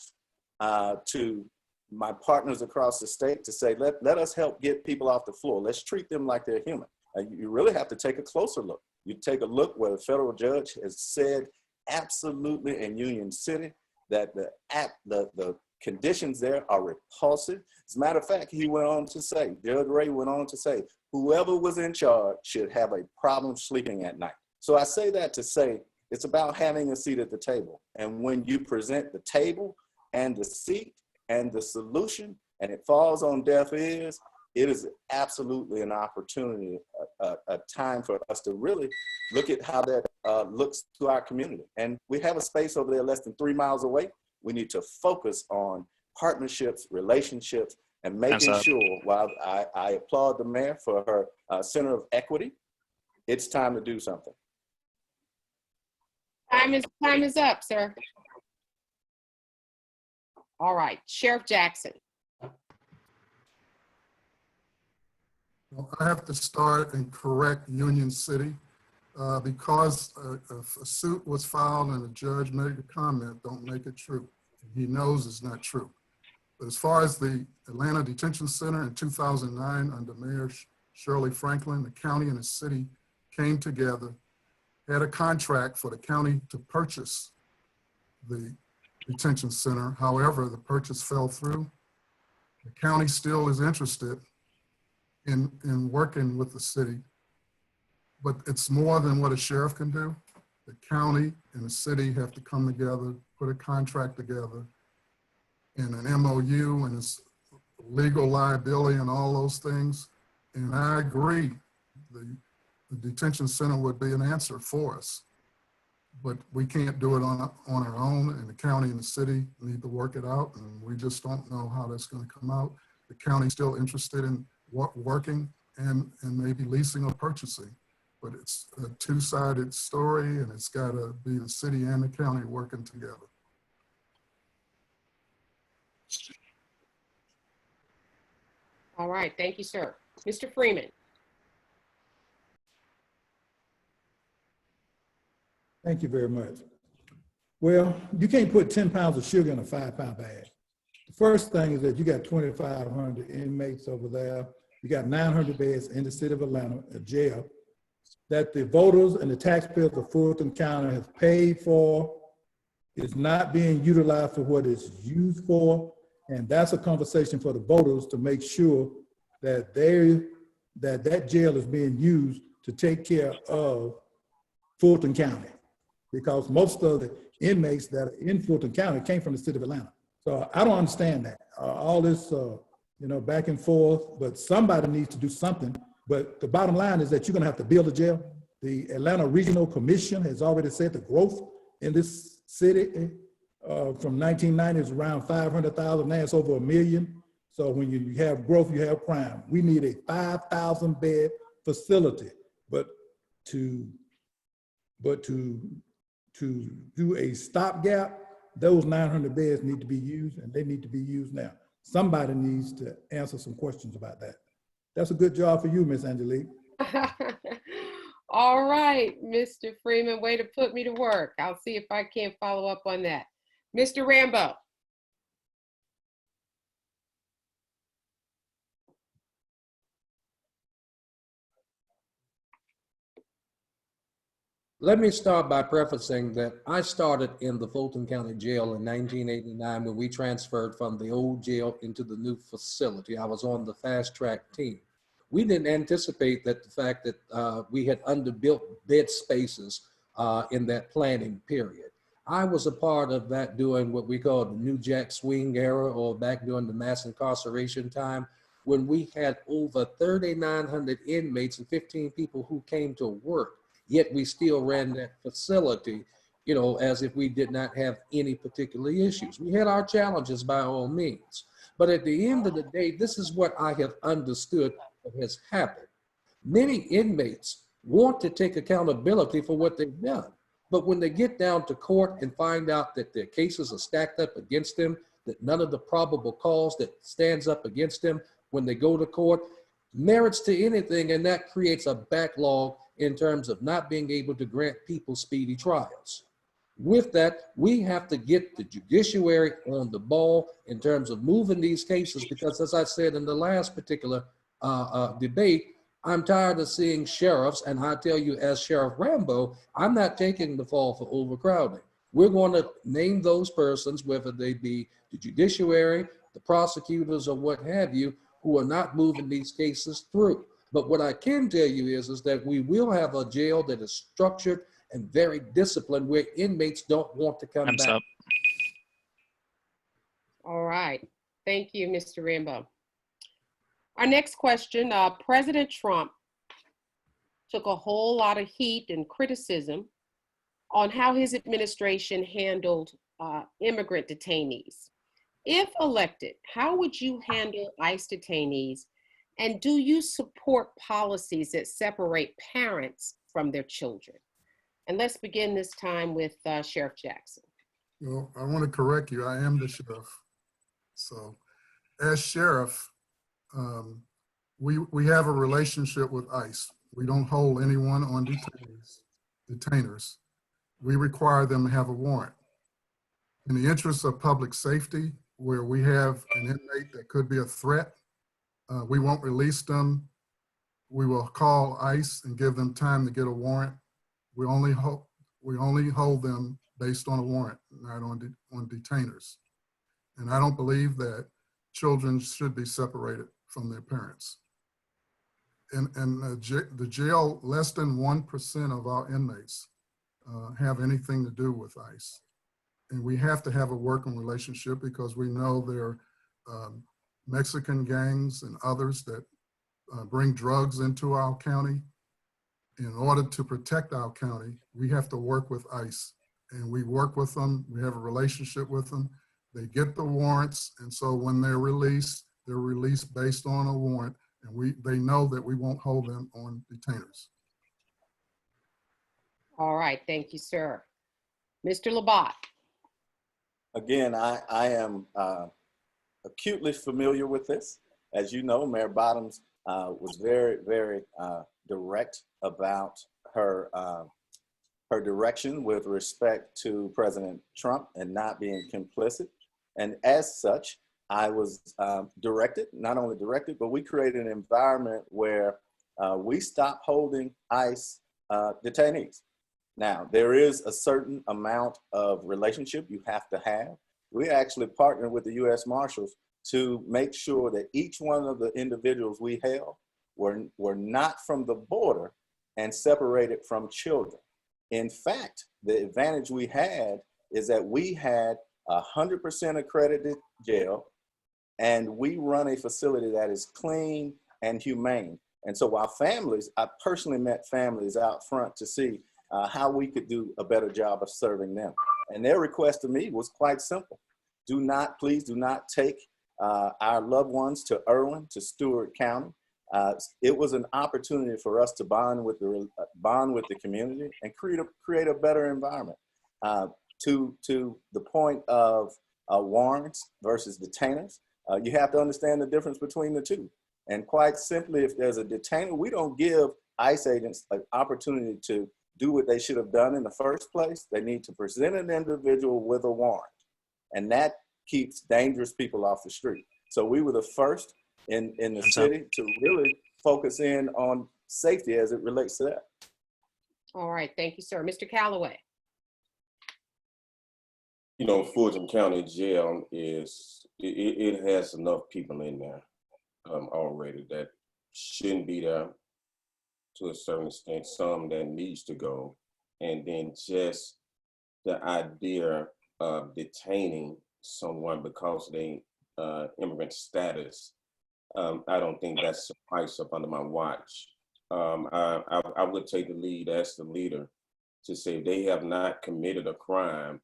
to my partners across the state to say, let us help get people off the floor. Let's treat them like they're human. You really have to take a closer look. You take a look where the federal judge has said absolutely in Union City that the conditions there are repulsive. As a matter of fact, he went on to say, Judge Ray went on to say, whoever was in charge should have a problem sleeping at night. So I say that to say, it's about having a seat at the table. And when you present the table and the seat and the solution, and it falls on deaf ears, it is absolutely an opportunity, a time for us to really look at how that looks to our community. And we have a space over there less than 3 miles away. We need to focus on partnerships, relationships, and making sure, while I applaud the mayor for her Center of Equity, it's time to do something. Time is up, sir. All right, Sheriff Jackson. Well, I have to start and correct Union City because a suit was filed and a judge made a comment, don't make it true. He knows it's not true. But as far as the Atlanta Detention Center in 2009 under Mayor Shirley Franklin, the county and the city came together, had a contract for the county to purchase the detention center. However, the purchase fell through. The county still is interested in working with the city, but it's more than what a sheriff can do. The county and the city have to come together, put a contract together and an MOU and it's legal liability and all those things. And I agree, the detention center would be an answer for us, but we can't do it on our own, and the county and the city need to work it out, and we just don't know how that's going to come out. The county's still interested in working and maybe leasing or purchasing, but it's a two-sided story, and it's got to be the city and the county working together. All right, thank you, sir. Mr. Freeman. Thank you very much. Well, you can't put 10 pounds of sugar in a 5-pound bag. The first thing is that you got 2,500 inmates over there. You got 900 beds in the city of Atlanta, a jail, that the voters and the taxpayers of Fulton County have paid for. Is not being utilized for what it's used for. And that's a conversation for the voters to make sure that that jail is being used to take care of Fulton County, because most of the inmates that are in Fulton County came from the city of Atlanta. So I don't understand that. All this, back and forth, but somebody needs to do something. But the bottom line is that you're gonna have to build a jail. The Atlanta Regional Commission has already said the growth in this city from 1990 is around 500,000, now it's over 1 million. So when you have growth, you have crime. We need a 5,000 bed facility, but to do a stopgap, those 900 beds need to be used, and they need to be used now. Somebody needs to answer some questions about that. That's a good job for you, Miss Aungelique. All right, Mr. Freeman, way to put me to work. I'll see if I can't follow up on that. Mr. Rambo. Let me start by prefacing that I started in the Fulton County Jail in 1989 when we transferred from the old jail into the new facility. I was on the fast track team. We didn't anticipate that the fact that we had underbuilt bed spaces in that planning period. I was a part of that during what we call the New Jack Swing era, or back during the mass incarceration time, when we had over 3,900 inmates and 15 people who came to work, yet we still ran that facility, you know, as if we did not have any particular issues. We had our challenges by all means, but at the end of the day, this is what I have understood what has happened. Many inmates want to take accountability for what they've done, but when they get down to court and find out that their cases are stacked up against them, that none of the probable cause that stands up against them when they go to court merits to anything, and that creates a backlog in terms of not being able to grant people speedy trials. With that, we have to get the judiciary on the ball in terms of moving these cases, because as I said in the last particular debate, I'm tired of seeing sheriffs, and I tell you as Sheriff Rambo, I'm not taking the fall for overcrowding. We're going to name those persons, whether they be the judiciary, the prosecutors, or what have you, who are not moving these cases through. But what I can tell you is that we will have a jail that is structured and very disciplined, where inmates don't want to come Time's back. up. All right. Thank you, Mr. Rambo. Our next question, President Trump took a whole lot of heat and criticism on how his administration handled immigrant detainees. If elected, how would you handle ICE detainees? And do you support policies that separate parents from their children? And let's begin this time with Sheriff Jackson. Well, I want to correct you. I am the sheriff. So as sheriff, we have a relationship with ICE. We don't hold anyone on detainers. We require them to have a warrant. In the interest of public safety, where we have an inmate that could be a threat, we won't release them. We will call ICE and give them time to get a warrant. We only hold them based on a warrant, not on detainers. And I don't believe that children should be separated from their parents. In the jail, less than 1% of our inmates have anything to do with ICE. And we have to have a working relationship, because we know there are Mexican gangs and others that bring drugs into our county. In order to protect our county, we have to work with ICE, and we work with them. We have a relationship with them. They get the warrants, and so when they're released based on a warrant, and they know that we won't hold them on detainers. All right, thank you, sir. Mr. Labat. Again, I am acutely familiar with this. As you know, Mayor Bottoms was very, very direct about her direction with respect to President Trump and not being complicit. And as such, I was directed, not only directed, but we created an environment where we stopped holding ICE detainees. Now, there is a certain amount of relationship you have to have. We actually partnered with the U.S. Marshals to make sure that each one of the individuals we held were not from the border and separated from children. In fact, the advantage we had is that we had 100% accredited jail, and we run a facility that is clean and humane. And so while I personally met families out front to see how we could do a better job of serving them. And their request to me was quite simple. Please do not take our loved ones to Irwin, to Stewart County. It was an opportunity for us to bond with the community and create a better environment. To the point of warrants versus detainers, you have to understand the difference between the two. And quite simply, if there's a detainer, we don't give ICE agents an opportunity to do what they should have done in the first place. They need to present an individual with a warrant, and that keeps dangerous people off the street. So we were the first in the city to really focus in on safety as it relates to that. All right, thank you, sir. Mr. Calloway. You know, Fulton County Jail it has enough people in there already that shouldn't be there to a certain extent, some that needs to go. And then just the idea of detaining someone because they immigrant status, I don't think that's suffice up under my watch. I would take the lead as the leader to say if they have not committed a crime,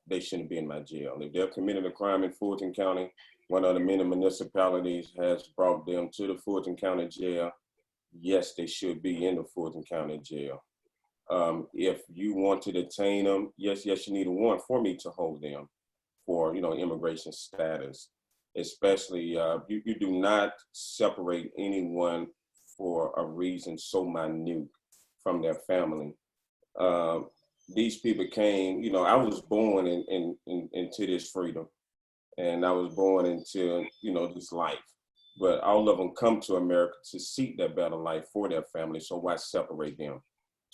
they shouldn't be in my jail. If they're committed a crime in Fulton County, one of the many municipalities has brought them to the Fulton County jail, yes, they should be in the Fulton County jail. If you want to detain them, yes, you need a warrant for me to hold them for, immigration status. Especially, you do not separate anyone for a reason so minute from their family. These people came, I was born into this freedom, and I was born into, this life. But all of them come to America to seek that better life for their family, so why separate them?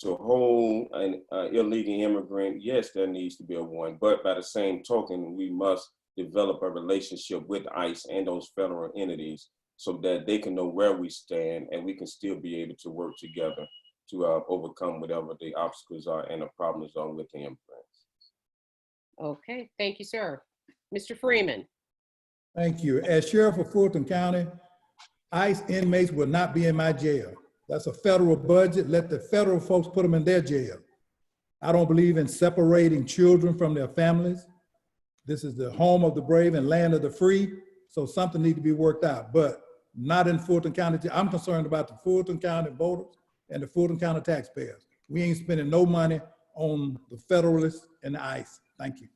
To hold an illegal immigrant, yes, there needs to be a warrant, but by the same token, we must develop a relationship with ICE and those federal entities so that they can know where we stand and we can still be able to work together to overcome whatever the obstacles are and the problems are with the immigrants. Okay, thank you, sir. Mr. Freeman. Thank you. As sheriff of Fulton County, ICE inmates will not be in my jail. That's a federal budget. Let the federal folks put them in their jail. I don't believe in separating children from their families. This is the home of the brave and land of the free. So something needs to be worked out, but not in Fulton County. I'm concerned about the Fulton County voters and the Fulton County taxpayers. We ain't spending no money on the federalists and the ICE. Thank you.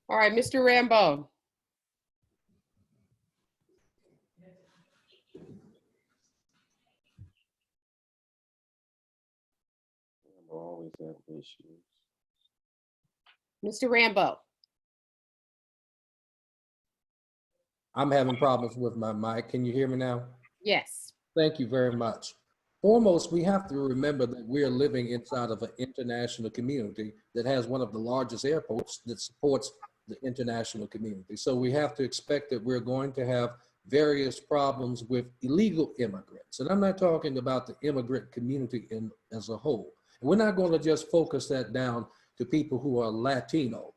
All right, Mr. Rambo. Always have issues. Mr. Rambo. I'm having problems with my mic. Can you hear me now? Yes. Thank you very much. Foremost, we have to remember that we're living inside of an international community that has one of the largest airports that supports the international community. So we have to expect that we're going to have various problems with illegal immigrants. And I'm not talking about the immigrant community as a whole. And we're not going to just focus that down to people who are Latino.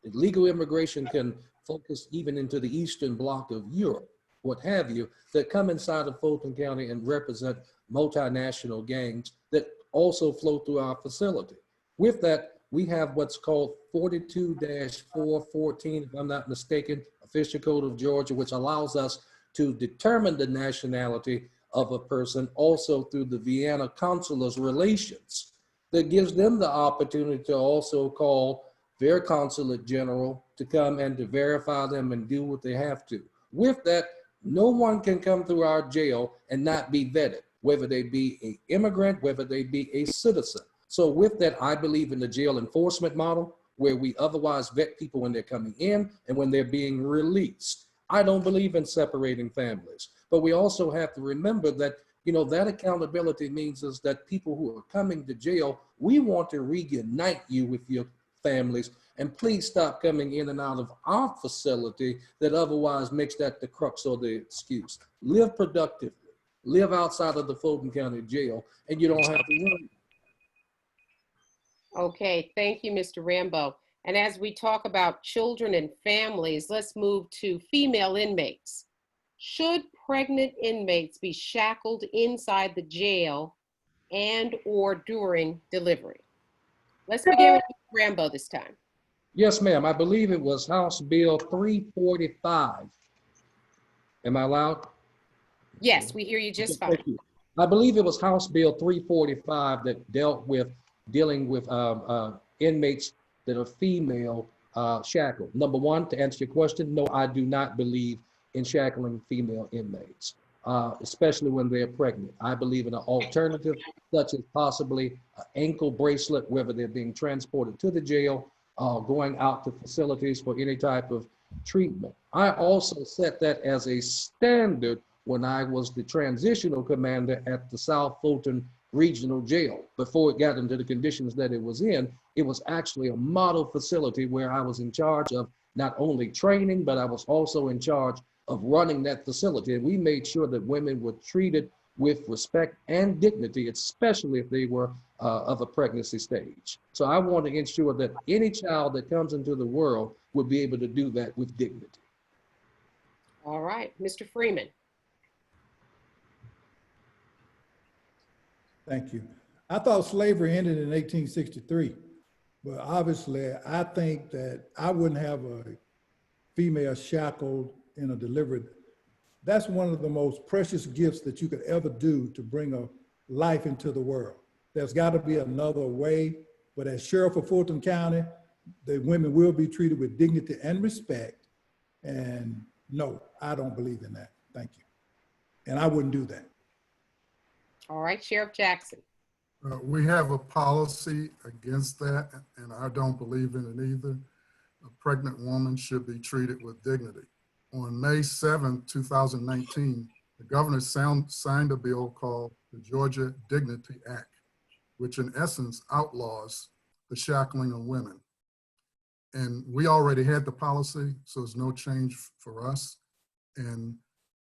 Illegal immigration can focus even into the Eastern Bloc of Europe, what have you, that come inside of Fulton County and represent multinational gangs that also flow through our facility. With that, we have what's called 42-414, if I'm not mistaken, Official Code of Georgia, which allows us to determine the nationality of a person also through the Vienna Consular's relations. That gives them the opportunity to also call their consulate general to come and to verify them and do what they have to. With that, no one can come through our jail and not be vetted, whether they be an immigrant, whether they be a citizen. So with that, I believe in the jail enforcement model, where we otherwise vet people when they're coming in and when they're being released. I don't believe in separating families, but we also have to remember that, that accountability means is that people who are coming to jail, we want to reunite you with your families, and please stop coming in and out of our facility that otherwise makes that the crux or the excuse. Live productively, live outside of the Fulton County Jail, and you don't have to worry. Okay, thank you, Mr. Rambo. And as we talk about children and families, let's move to female inmates. Should pregnant inmates be shackled inside the jail and or during delivery? Let's begin with Mr. Rambo this time. Yes, ma'am. I believe it was House Bill 345. Am I loud? Yes, we hear you just fine. Thank you. I believe it was House Bill 345 that dealt with dealing with inmates that are female shackled. Number one, to answer your question, no, I do not believe in shackling female inmates, especially when they're pregnant. I believe in an alternative, such as possibly an ankle bracelet, whether they're being transported to the jail, going out to facilities for any type of treatment. I also set that as a standard when I was the transitional commander at the South Fulton Regional Jail. Before it got into the conditions that it was in, it was actually a model facility where I was in charge of not only training, but I was also in charge of running that facility. And we made sure that women were treated with respect and dignity, especially if they were of a pregnancy stage. So I want to ensure that any child that comes into the world will be able to do that with dignity. All right, Mr. Freeman. Thank you. I thought slavery ended in 1863, but obviously I think that I wouldn't have a female shackled in a delivered. That's one of the most precious gifts that you could ever do to bring a life into the world. There's got to be another way, but as sheriff of Fulton County, the women will be treated with dignity and respect. And no, I don't believe in that. Thank you. And I wouldn't do that. All right, Sheriff Jackson. We have a policy against that, and I don't believe in it either. A pregnant woman should be treated with dignity. On May 7, 2019, the governor signed a bill called the Georgia Dignity Act, which in essence outlaws the shackling of women. And we already had the policy, so there's no change for us. And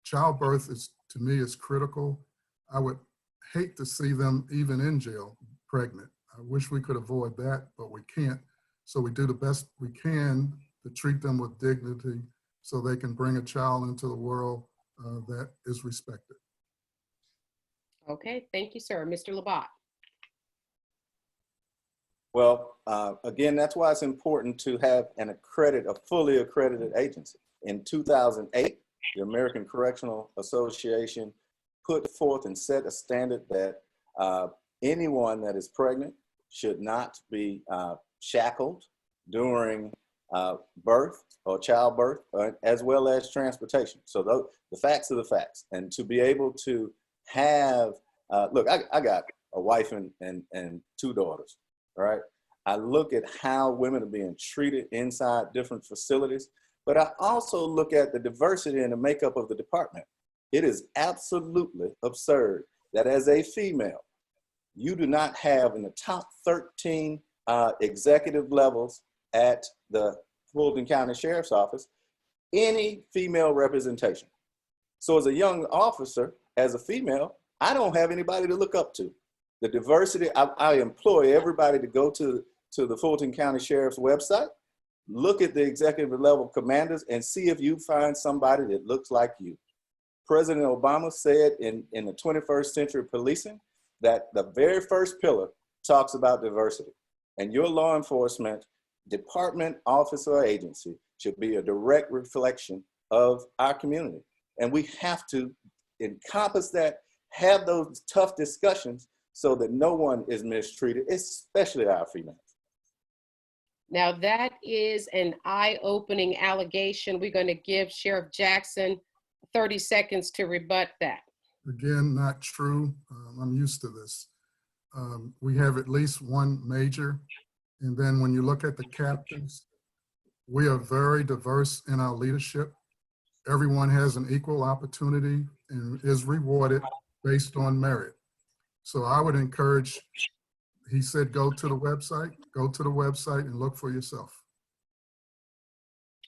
childbirth is, to me, is critical. I would hate to see them even in jail pregnant. I wish we could avoid that, but we can't. So we do the best we can to treat them with dignity so they can bring a child into the world that is respected. Okay, thank you, sir. Mr. Labat. Well, again, that's why it's important to have a fully accredited agency. In 2008, the American Correctional Association put forth and set a standard that anyone that is pregnant should not be shackled during birth or childbirth, as well as transportation. So the facts are the facts. And to be able to have, look, I got a wife and two daughters, right? I look at how women are being treated inside different facilities, but I also look at the diversity and the makeup of the department. It is absolutely absurd that as a female, you do not have in the top 13 executive levels at the Fulton County Sheriff's Office any female representation. So as a young officer, as a female, I don't have anybody to look up to. The diversity, I employ everybody to go to the Fulton County Sheriff's website, look at the executive level commanders and see if you find somebody that looks like you. President Obama said in the 21st century policing that the very first pillar talks about diversity. And your law enforcement department, office, or agency should be a direct reflection of our community. And we have to encompass that, have those tough discussions so that no one is mistreated, especially our females. Now that is an eye-opening allegation. We're going to give Sheriff Jackson 30 seconds to rebut that. Again, not true. I'm used to this. We have at least one major. And then when you look at the captains, we are very diverse in our leadership. Everyone has an equal opportunity and is rewarded based on merit. So I would encourage, he said, go to the website and look for yourself.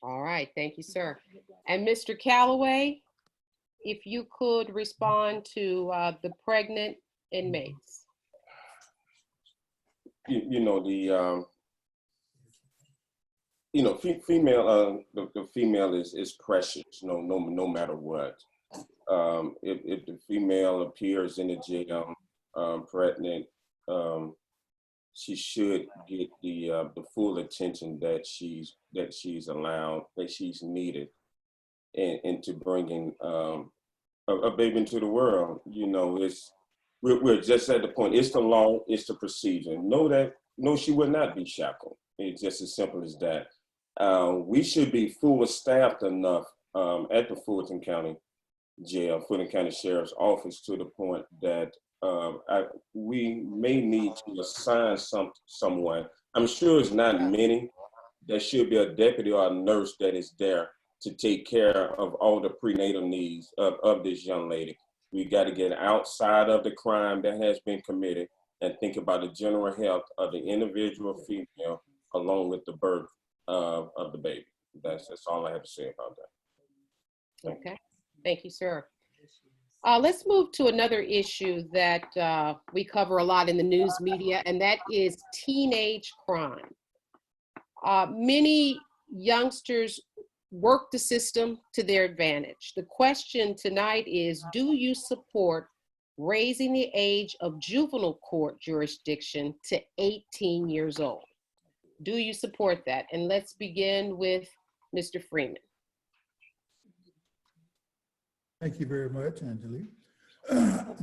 All right, thank you, sir. And Mr. Calloway, if you could respond to the pregnant inmates. Female, the female is precious, no matter what. If the female appears in the jail pregnant, she should get the full attention that she's allowed, that she's needed, into bringing a baby into the world. We're just at the point. It's the law. It's the procedure. No, she would not be shackled. It's just as simple as that. We should be full staffed enough at the Fulton County Jail, Fulton County Sheriff's Office, to the point that we may need to assign someone. I'm sure it's not many. There should be a deputy or a nurse that is there to take care of all the prenatal needs of this young lady. We got to get outside of the crime that has been committed and think about the general health of the individual female along with the birth of the baby. That's all I have to say about that. Okay, thank you, sir. Let's move to another issue that we cover a lot in the news media, and that is teenage crime. Many youngsters work the system to their advantage. The question tonight is, do you support raising the age of juvenile court jurisdiction to 18 years old? Do you support that? And let's begin with Mr. Freeman. Thank you very much, Aungelique.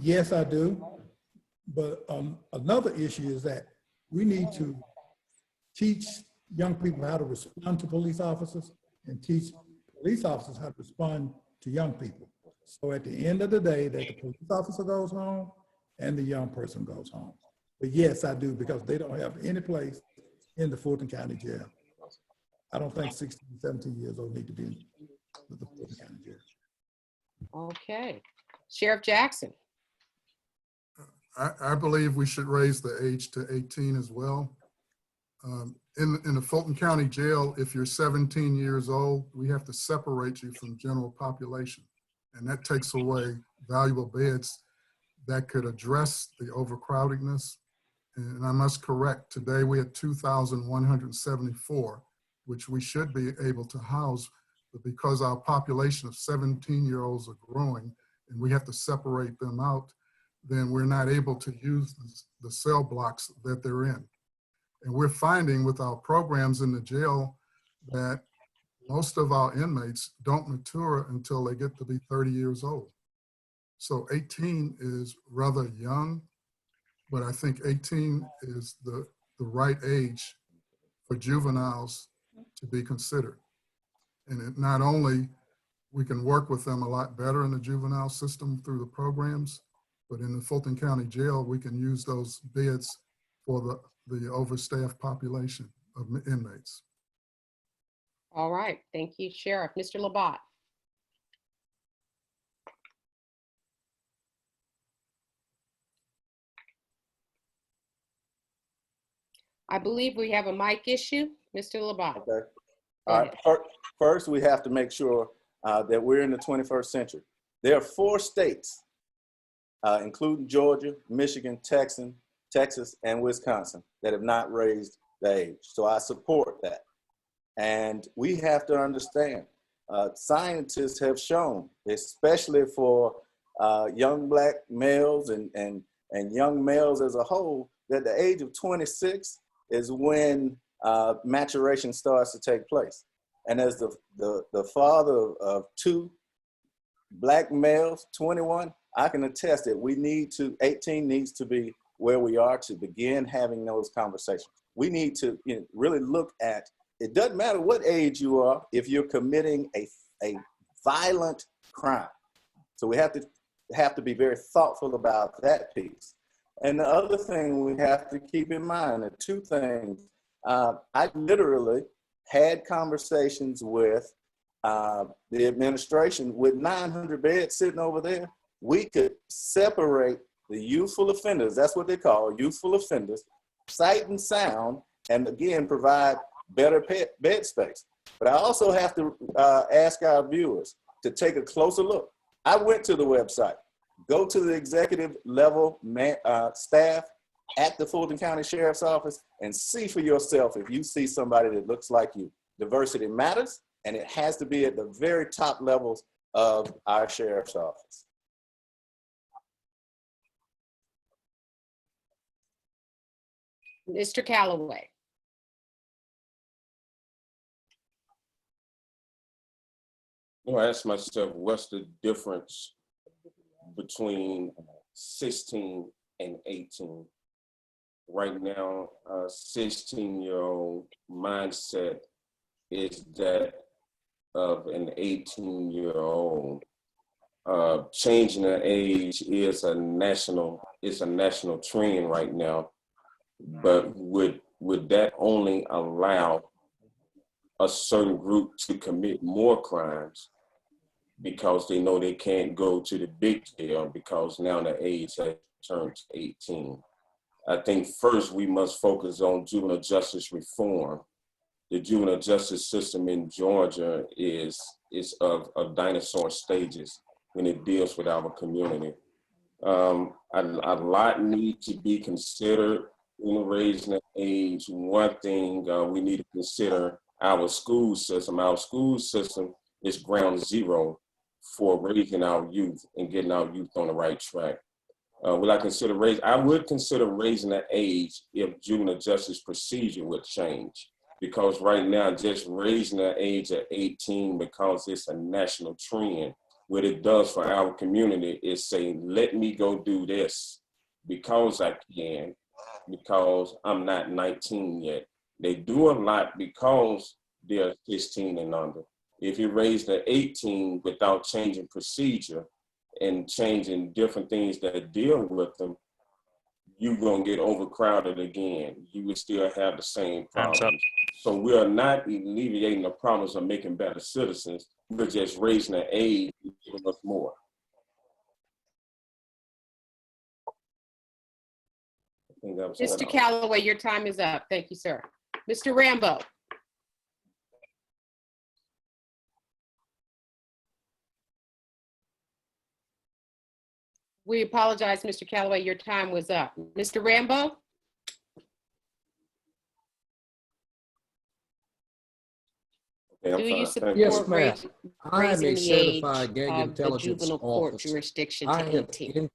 Yes, I do. But another issue is that we need to teach young people how to respond to police officers and teach police officers how to respond to young people. So at the end of the day, that the police officer goes home and the young person goes home. But yes, I do, because they don't have any place in the Fulton County Jail. I don't think 16, 17 years old need to be in the Fulton County Jail. Okay. Sheriff Jackson. I believe we should raise the age to 18 as well. In the Fulton County Jail, if you're 17 years old, we have to separate you from general population. And that takes away valuable beds that could address the overcrowdedness. And I must correct, today we had 2,174, which we should be able to house, but because our population of 17-year-olds are growing and we have to separate them out, then we're not able to use the cell blocks that they're in. And we're finding with our programs in the jail that most of our inmates don't mature until they get to be 30 years old. So 18 is rather young, but I think 18 is the right age for juveniles to be considered. And it not only we can work with them a lot better in the juvenile system through the programs, but in the Fulton County Jail, we can use those beds for the overstaffed population of inmates. All right, thank you, Sheriff. Mr. Labat. I believe we have a mic issue. Mr. Labat. Okay. All right. First, we have to make sure that we're in the 21st century. There are 4 states, including Georgia, Michigan, Texas, and Wisconsin, that have not raised the age. So I support that. And we have to understand, scientists have shown, especially for young Black males and young males as a whole, that the age of 26 is when maturation starts to take place. And as the father of 2 Black males, 21, I can attest that 18 needs to be where we are to begin having those conversations. We need to really look at, it doesn't matter what age you are if you're committing a violent crime. So we have to be very thoughtful about that piece. And the other thing we have to keep in mind are 2 things. I literally had conversations with the administration. With 900 beds sitting over there, we could separate the youthful offenders, that's what they call youthful offenders, sight and sound, and again, provide better bed space. But I also have to ask our viewers to take a closer look. I went to the website. Go to the executive level staff at the Fulton County Sheriff's Office and see for yourself if you see somebody that looks like you. Diversity matters, and it has to be at the very top levels of our Sheriff's Office. Mr. Calloway. I ask myself, what's the difference between 16 and 18? Right now, a 16-year-old mindset is that of an 18-year-old. Changing the age is a national trend right now. But would that only allow a certain group to commit more crimes because they know they can't go to the big jail because now the age has turned to 18? I think first we must focus on juvenile justice reform. The juvenile justice system in Georgia is is of dinosaur stages when it deals with our community. A lot need to be considered in raising the age. One thing we need to consider our school system. Our school system is ground zero for raising our youth and getting our youth on the right track. I would consider raising the age if juvenile justice procedure would change. Because right now, just raising the age at 18 because it's a national trend. What it does for our community is say, let me go do this because I can, because I'm not 19 yet. They do a lot because they're 16 and under. If you raise the 18 without changing procedure and changing different things that deal with them, you're gonna get overcrowded again. You will still have the same problems. So we are not alleviating the problems of making better citizens. We're just raising the age and giving us more. I think that was Mr. Calloway, your time is up. Thank you, sir. Mr. Rambo. We apologize, Mr. Calloway, your time was up. Mr. Rambo? Okay, Do you fine. support Yes, ma'am. I am raising a the age certified gang of the intelligence juvenile court officer. jurisdiction I to have 18?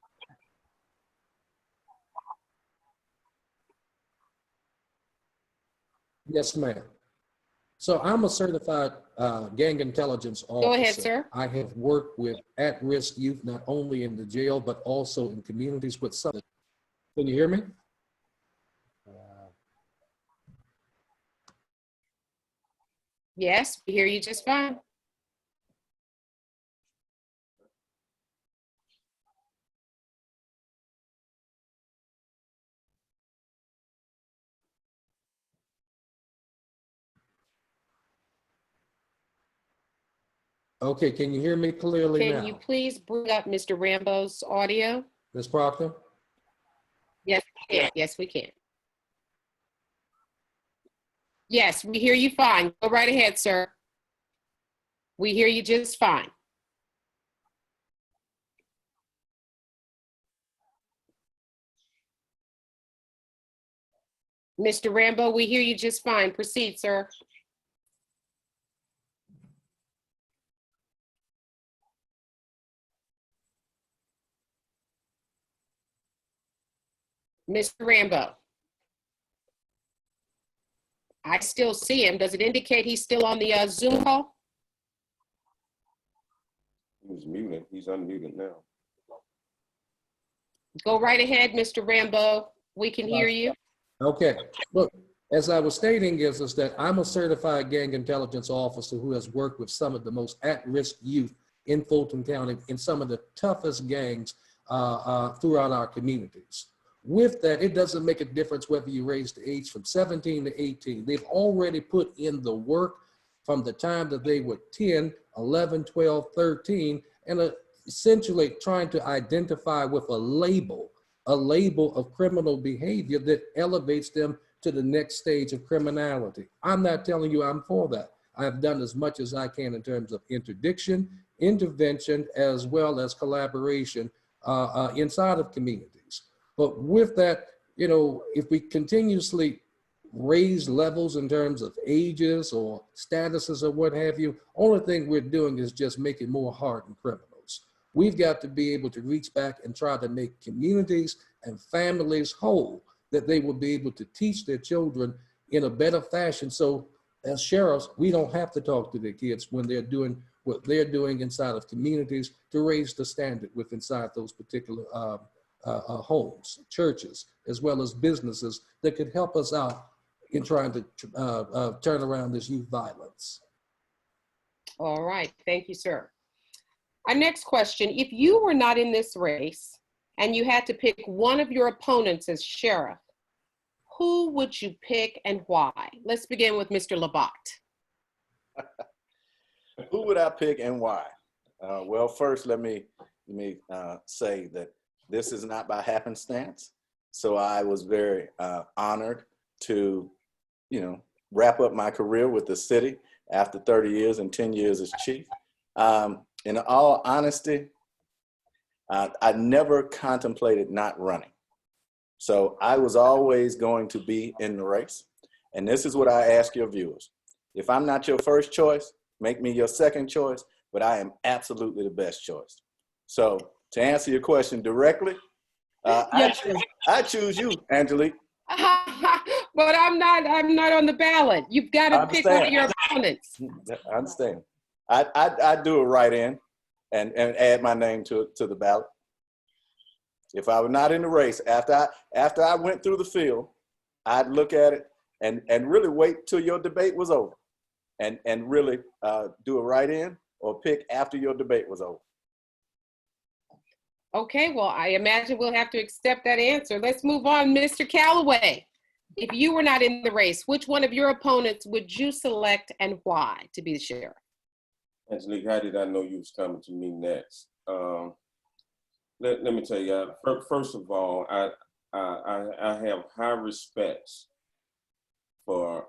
Yes, ma'am. So I'm a certified gang intelligence officer. Go ahead, sir. I have worked with at-risk youth, not only in the jail, but also in communities with some. Can you hear me? Yes, we hear you just fine. Okay, can you hear me clearly now? Can you please bring up Mr. Rambo's audio? Ms. Proctor? Yes, we can. Yes, we can. Yes, we hear you fine. Go right ahead, sir. We hear you just fine. Mr. Rambo, we hear you just fine. Proceed, sir. Mr. Rambo. I still see him. Does it indicate he's still on the Zoom call? He was muted. He's unmuted now. Go right ahead, Mr. Rambo. We can hear you. Okay, look, as I was stating is that I'm a certified gang intelligence officer who has worked with some of the most at-risk youth in Fulton County in some of the toughest gangs throughout our communities. With that, it doesn't make a difference whether you raise the age from 17 to 18. They've already put in the work from the time that they were 10, 11, 12, 13, and essentially trying to identify with a label of criminal behavior that elevates them to the next stage of criminality. I'm not telling you I'm for that. I've done as much as I can in terms of interdiction, intervention, as well as collaboration inside of communities. But with that, you know, if we continuously raise levels in terms of ages or statuses or what have you, only thing we're doing is just making more hardened criminals. We've got to be able to reach back and try to make communities and families whole, that they will be able to teach their children in a better fashion. So as sheriffs, we don't have to talk to their kids when they're doing what they're doing inside of communities to raise the standard with inside those particular homes, churches, as well as businesses that could help us out in trying to turn around this youth violence. All right, thank you, sir. Our next question, if you were not in this race and you had to pick one of your opponents as sheriff, who would you pick and why? Let's begin with Mr. Labat. Who would I pick and why? Well, first, let me say that this is not by happenstance. So I was very honored to, wrap up my career with the city after 30 years and 10 years as chief. In all honesty, I never contemplated not running. So I was always going to be in the race. And this is what I ask your viewers. If I'm not your first choice, make me your second choice, but I am absolutely the best choice. So to answer your question directly, Yes. I choose you, Aungelique. But I'm not on the ballot. You've got to pick one of your opponents. I understand. I do a write-in and add my name to the ballot. If I were not in the race, after I went through the field, I'd look at it and really wait till your debate was over and really do a write-in or pick after your debate was over. Okay, well, I imagine we'll have to accept that answer. Let's move on. Mr. Calloway, if you were not in the race, which one of your opponents would you select and why to be the sheriff? Aungelique, how did I know you was coming to me next? Let me tell you, first of all, I have high respect for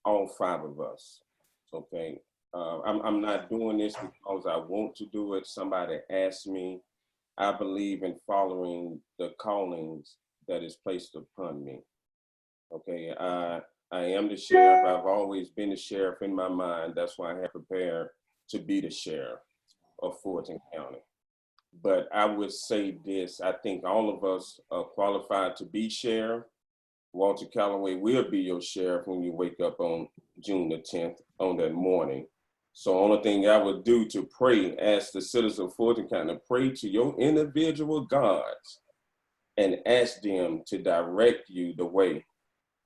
all five of us, okay? I'm not doing this because I want to do it. Somebody asked me. I believe in following the callings that is placed upon me, okay? I am the sheriff. I've always been the sheriff in my mind. That's why I have prepared to be the sheriff of Fulton County. But I would say this, I think all of us are qualified to be sheriff. Walter Calloway will be your sheriff when you wake up on June the 10th on that morning. So only thing I would do to pray, ask the citizens of Fulton County to pray to your individual gods and ask them to direct you the way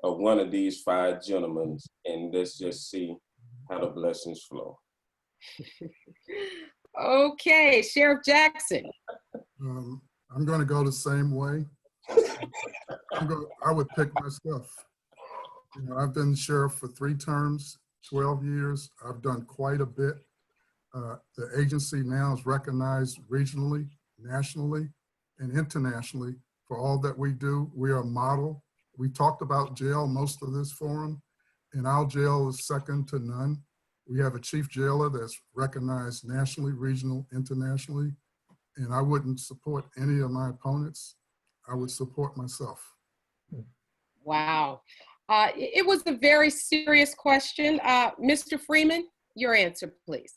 of one of these five gentlemen, and let's just see how the blessings flow. Okay, Sheriff Jackson. I'm going to go the same way. I would pick myself. You know, I've been sheriff for 3 terms, 12 years. I've done quite a bit. The agency now is recognized regionally, nationally, and internationally for all that we do. We are a model. We talked about jail most of this forum, and our jail is second to none. We have a chief jailer that's recognized nationally, regional, internationally, and I wouldn't support any of my opponents. I would support myself. Wow. It was a very serious question. Mr. Freeman, your answer, please.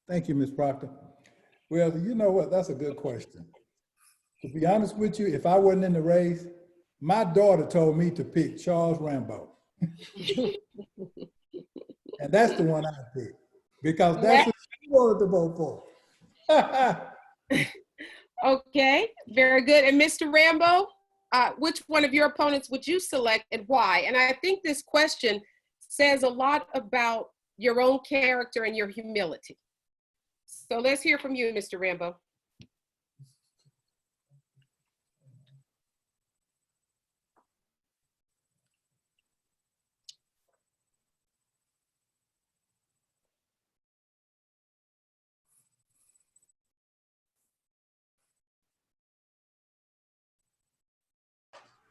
Thank you, Ms. Proctor. Well, you know what? That's a good question. To be honest with you, if I wasn't in the race, my daughter told me to pick Charles Rambo. And that's the one I picked because that's what she wanted to vote for. Okay, very good. And Mr. Rambo, which one of your opponents would you select and why? And I think this question says a lot about your own character and your humility. So let's hear from you, Mr. Rambo.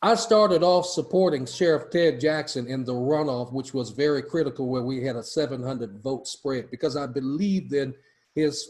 I started off supporting Sheriff Ted Jackson in the runoff, which was very critical, where we had a 700 vote spread, because I believed in his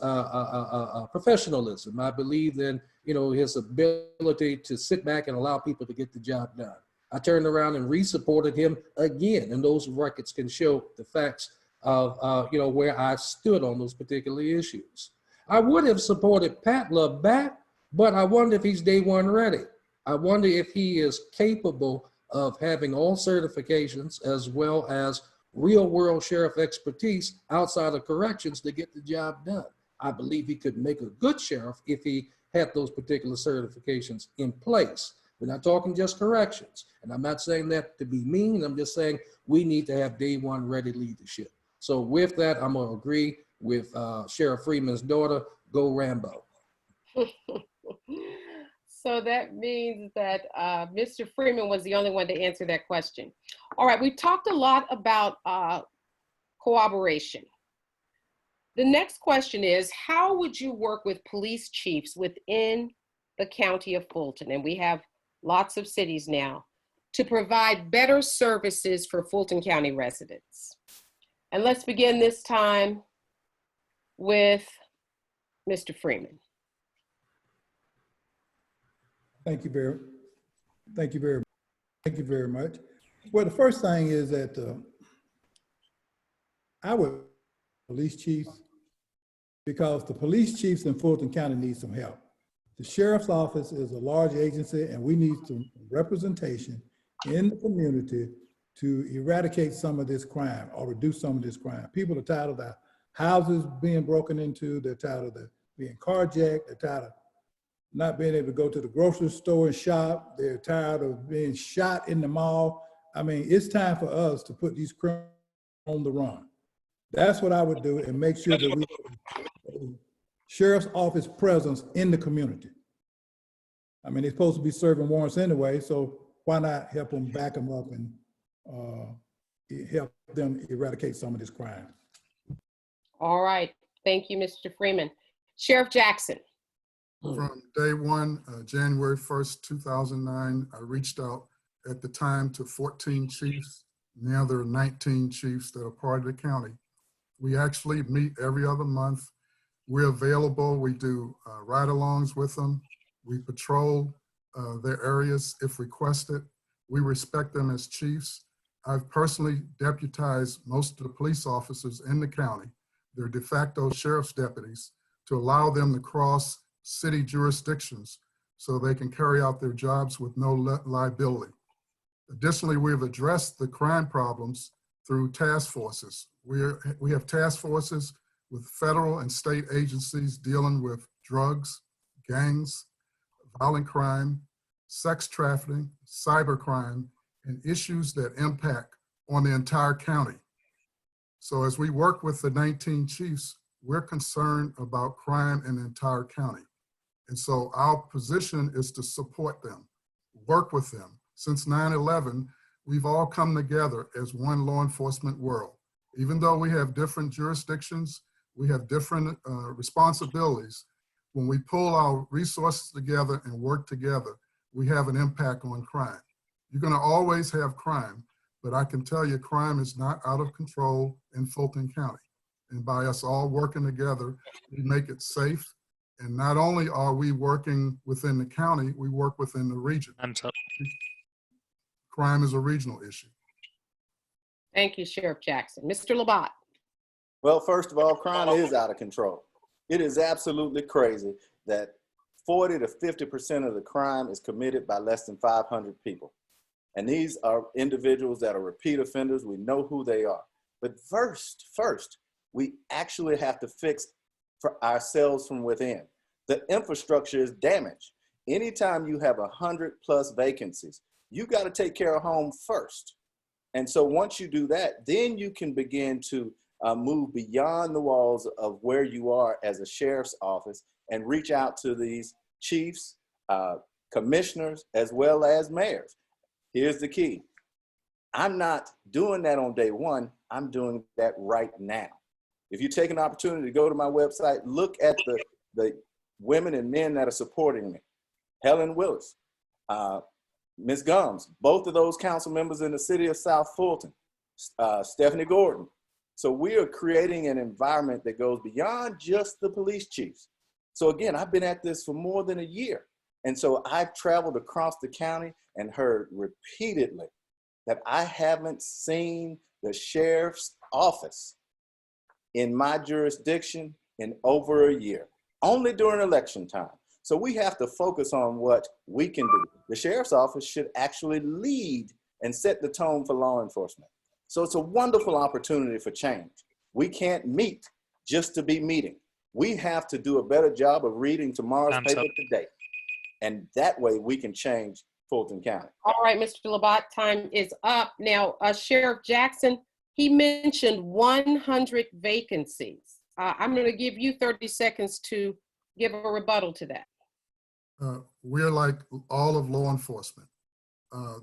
professionalism. I believed in, his ability to sit back and allow people to get the job done. I turned around and re-supported him again, and those records can show the facts of, where I stood on those particular issues. I would have supported Pat Labat, but I wonder if he's day one ready. I wonder if he is capable of having all certifications as well as real world sheriff expertise outside of corrections to get the job done. I believe he could make a good sheriff if he had those particular certifications in place. We're not talking just corrections. And I'm not saying that to be mean. I'm just saying we need to have day one ready leadership. So with that, I'm going to agree with Sheriff Freeman's daughter, go Rambo. So that means that Mr. Freeman was the only one to answer that question. All right, we've talked a lot about cooperation. The next question is, how would you work with police chiefs within the county of Fulton? And we have lots of cities now to provide better services for Fulton County residents. And let's begin this time with Mr. Freeman. Thank you very much. Well, the first thing is that I would police chiefs, because the police chiefs in Fulton County need some help. The sheriff's office is a large agency and we need some representation in the community to eradicate some of this crime or reduce some of this crime. People are tired of their houses being broken into, they're tired of being carjacked, they're tired of not being able to go to the grocery store and shop, they're tired of being shot in the mall. I mean, it's time for us to put these criminals on the run. That's what I would do, and make sure that we have a sheriff's office presence in the community. I mean, they're supposed to be serving warrants anyway, so why not help them, back them up, and help them eradicate some of this crime. All right, thank you, Mr. Freeman. Sheriff Jackson. From day one, January 1st, 2009, I reached out at the time to 14 chiefs. Now there are 19 chiefs that are part of the county. We actually meet every other month. We're available. We do ride-alongs with them. We patrol their areas if requested. We respect them as chiefs. I've personally deputized most of the police officers in the county, their de facto sheriff's deputies, to allow them to cross city jurisdictions so they can carry out their jobs with no liability. Additionally, we have addressed the crime problems through task forces. We have task forces with federal and state agencies dealing with drugs, gangs, violent crime, sex trafficking, cybercrime, and issues that impact on the entire county. So as we work with the 19 chiefs, we're concerned about crime in the entire county. And so our position is to support them, work with them. Since 9/11, we've all come together as one law enforcement world. Even though we have different jurisdictions, we have different responsibilities. When we pull our resources together and work together, we have an impact on crime. You're gonna always have crime, but I can tell you crime is not out of control in Fulton County. And by us all working together, we make it safe. And not only are we working within the county, we work within the region. Crime is a regional issue. Thank you, Sheriff Jackson. Mr. Labat. Well, first of all, crime is out of control. It is absolutely crazy that 40 to 50% of the crime is committed by less than 500 people. And these are individuals that are repeat offenders. We know who they are. But first, we actually have to fix for ourselves from within. The infrastructure is damaged. Anytime you have 100+ vacancies, you got to take care of home first. And so once you do that, then you can begin to move beyond the walls of where you are as a sheriff's office and reach out to these chiefs, commissioners, as well as mayors. Here's the key. I'm not doing that on day one. I'm doing that right now. If you take an opportunity to go to my website, look at the women and men that are supporting me. Helen Willis, Ms. Gums, both of those council members in the city of South Fulton, Stephanie Gordon. So we are creating an environment that goes beyond just the police chiefs. So again, I've been at this for more than a year. And so I've traveled across the county and heard repeatedly that I haven't seen the sheriff's office in my jurisdiction in over a year, only during election time. So we have to focus on what we can do. The sheriff's office should actually lead and set the tone for law enforcement. So it's a wonderful opportunity for change. We can't meet just to be meeting. We have to do a better job of reading tomorrow's paper today. And that way we can change Fulton County. All right, Mr. Labat, time is up. Now, Sheriff Jackson, he mentioned 100 vacancies. I'm going to give you 30 seconds to give a rebuttal to that. We're like all of law enforcement.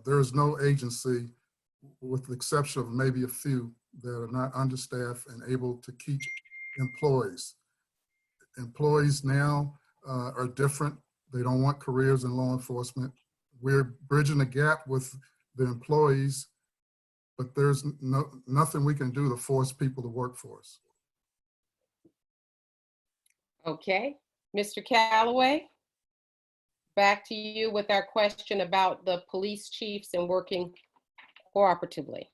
There is no agency, with the exception of maybe a few, that are not understaffed and able to keep employees. Employees now are different. They don't want careers in law enforcement. We're bridging the gap with the employees, but there's nothing we can do to force people to work for us. Okay, Mr. Calloway, back to you with our question about the police chiefs and working cooperatively.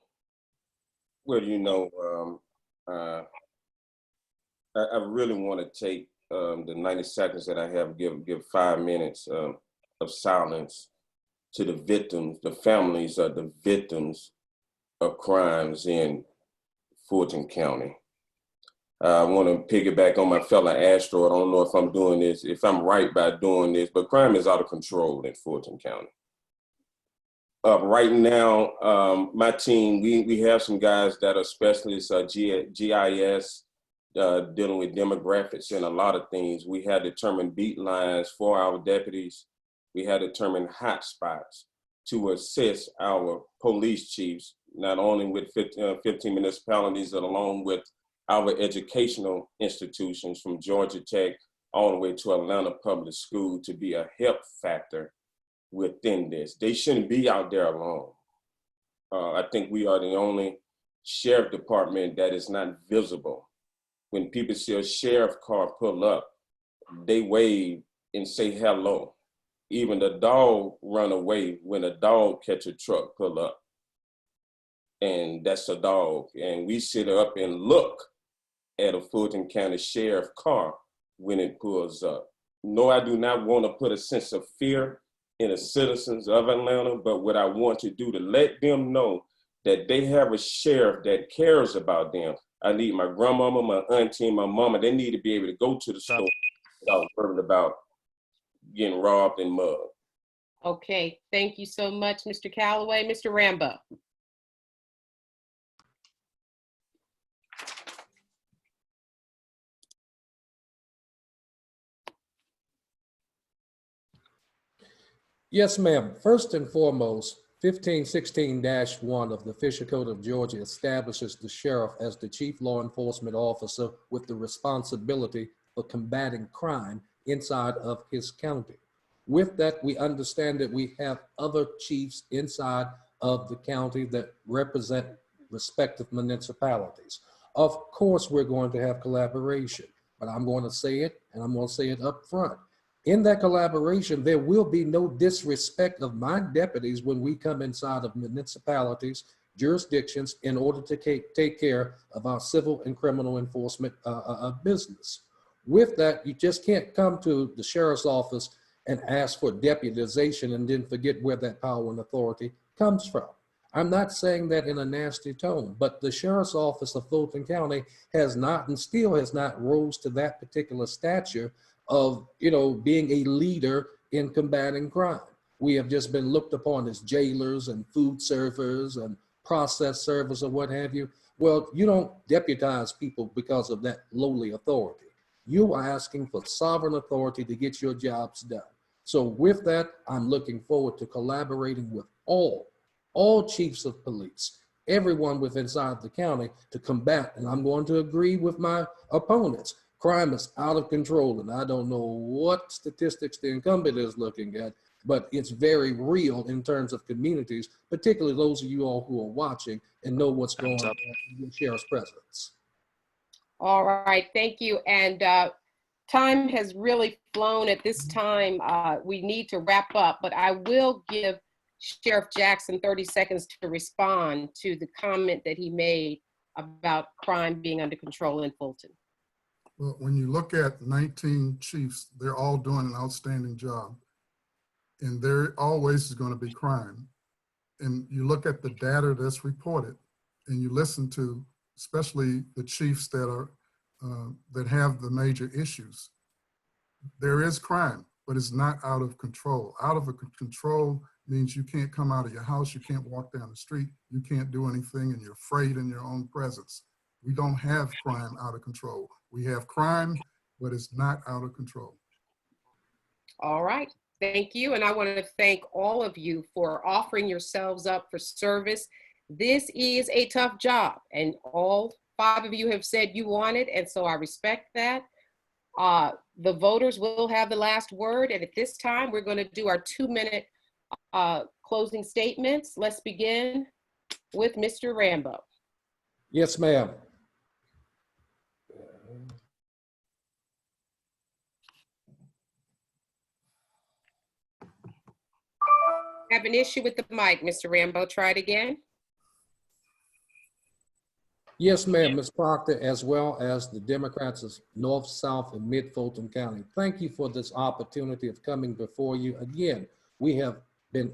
Well, you know, I really want to take the 90 seconds that I have, give 5 minutes of silence to the victims, the families of the victims of crimes in Fulton County. I want to piggyback on my fellow Astro. I don't know if I'm doing this, if I'm right by doing this, but crime is out of control in Fulton County. Right now, my team, we have some guys that are specialists, GIS, dealing with demographics and a lot of things. We had determined beat lines for our deputies. We had determined hot spots to assist our police chiefs, not only with 15 municipalities, but along with our educational institutions from Georgia Tech all the way to Atlanta Public School to be a help factor within this. They shouldn't be out there alone. I think we are the only sheriff department that is not visible. When people see a sheriff car pull up, they wave and say hello. Even the dog run away when a dog catch a truck pull up. And that's a dog. And we sit up and look at a Fulton County sheriff car when it pulls up. No, I do not want to put a sense of fear in the citizens of Atlanta, but what I want to do to let them know that they have a sheriff that cares about them. I need my grandmama, my auntie, my mama, they need to be able to go to the store without worrying about getting robbed and mugged. Okay, thank you so much, Mr. Calloway. Mr. Rambo. Yes, ma'am. First and foremost, 1516-1 of the Fisher Code of Georgia establishes the sheriff as the chief law enforcement officer with the responsibility for combating crime inside of his county. With that, we understand that we have other chiefs inside of the county that represent respective municipalities. Of course, we're going to have collaboration, but I'm going to say it, and I'm going to say it up front. In that collaboration, there will be no disrespect of my deputies when we come inside of municipalities, jurisdictions, in order to take care of our civil and criminal enforcement business. With that, you just can't come to the sheriff's office and ask for deputization and then forget where that power and authority comes from. I'm not saying that in a nasty tone, but the sheriff's office of Fulton County has not and still has not rose to that particular stature of, being a leader in combating crime. We have just been looked upon as jailers and food servers and process servers or what have you. Well, you don't deputize people because of that lowly authority. You are asking for sovereign authority to get your jobs done. So with that, I'm looking forward to collaborating with all chiefs of police, everyone within inside the county to combat, and I'm going to agree with my opponents. Crime is out of control, and I don't know what statistics the incumbent is looking at, but it's very real in terms of communities, particularly those of you all who are watching and know what's going on in your sheriff's presence. All right, thank you. And time has really flown at this time. We need to wrap up, but I will give Sheriff Jackson 30 seconds to respond to the comment that he made about crime being under control in Fulton. Well, when you look at 19 chiefs, they're all doing an outstanding job. And there always is going to be crime. And you look at the data that's reported and you listen to especially the chiefs that are that have the major issues. There is crime, but it's not out of control. Out of control means you can't come out of your house, you can't walk down the street, you can't do anything, and you're afraid in your own presence. We don't have crime out of control. We have crime, but it's not out of control. All right, thank you. And I want to thank all of you for offering yourselves up for service. This is a tough job, and all 5 of you have said you want it, and so I respect that. The voters will have the last word, and at this time, we're going to do our 2-minute closing statements. Let's begin with Mr. Rambo. Yes, ma'am. Have an issue with the mic, Mr. Rambo. Try it again. Yes, ma'am, Ms. Proctor, as well as the Democrats of North, South, and Mid Fulton County. Thank you for this opportunity of coming before you. Again, we have been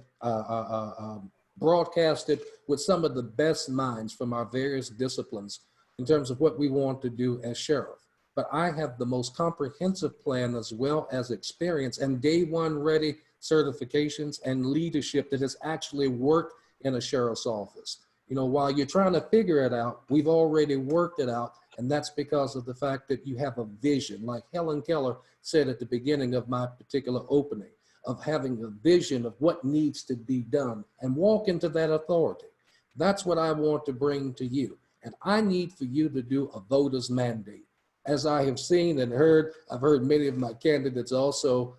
broadcasted with some of the best minds from our various disciplines in terms of what we want to do as sheriff. But I have the most comprehensive plan as well as experience and day one ready certifications and leadership that has actually worked in a sheriff's office. You know, while you're trying to figure it out, we've already worked it out. And that's because of the fact that you have a vision, like Helen Keller said at the beginning of my particular opening, of having a vision of what needs to be done and walk into that authority. That's what I want to bring to you. And I need for you to do a voter's mandate. As I have seen and heard, I've heard many of my candidates also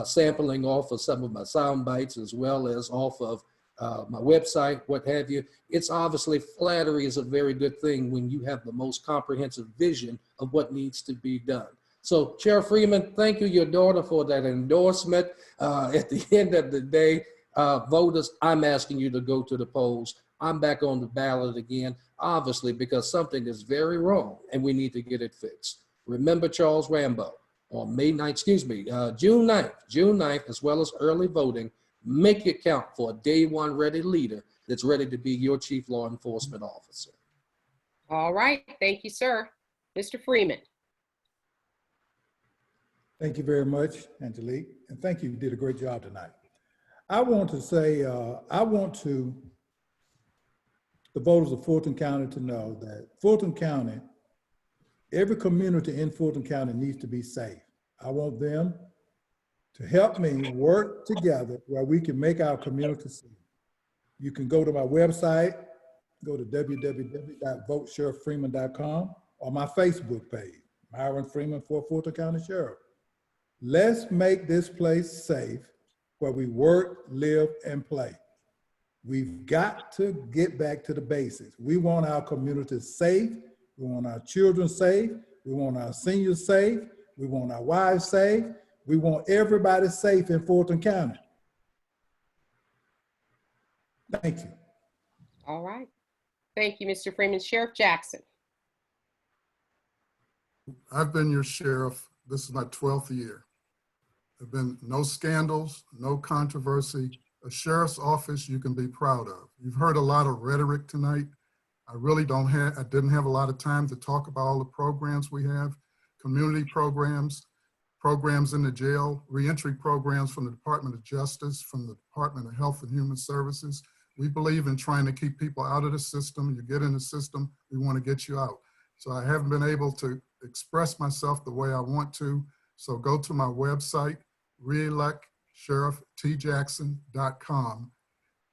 sampling off of some of my sound bites as well as off of my website, what have you. It's obviously flattery is a very good thing when you have the most comprehensive vision of what needs to be done. So Sheriff Freeman, thank you, your daughter, for that endorsement. At the end of the day, voters, I'm asking you to go to the polls. I'm back on the ballot again, obviously, because something is very wrong and we need to get it fixed. Remember Charles Rambo on June 9th, as well as early voting. Make it count for a day one ready leader that's ready to be your chief law enforcement officer. All right. Thank you, sir. Mr. Freeman. Thank you very much, Aungelique, and thank you. You did a great job tonight. I want to say, I want the voters of Fulton County to know that Fulton County, every community in Fulton County needs to be safe. I want them to help me work together where we can make our community safe. You can go to my website, go to www.votesheriffreeman.com or my Facebook page, Myron Freeman for Fulton County Sheriff. Let's make this place safe where we work, live, and play. We've got to get back to the basics. We want our community safe. We want our children safe. We want our seniors safe. We want our wives safe. We want everybody safe in Fulton County. Thank you. All right. Thank you, Mr. Freeman. Sheriff Jackson. I've been your sheriff. This is my 12th year. There have been no scandals, no controversy, a sheriff's office you can be proud of. You've heard a lot of rhetoric tonight. I didn't have a lot of time to talk about all the programs we have, community programs, programs in the jail, reentry programs from the Department of Justice, from the Department of Health and Human Services. We believe in trying to keep people out of the system. You get in the system, we want to get you out. So I haven't been able to express myself the way I want to. So go to my website, reelectsheriffTjackson.com,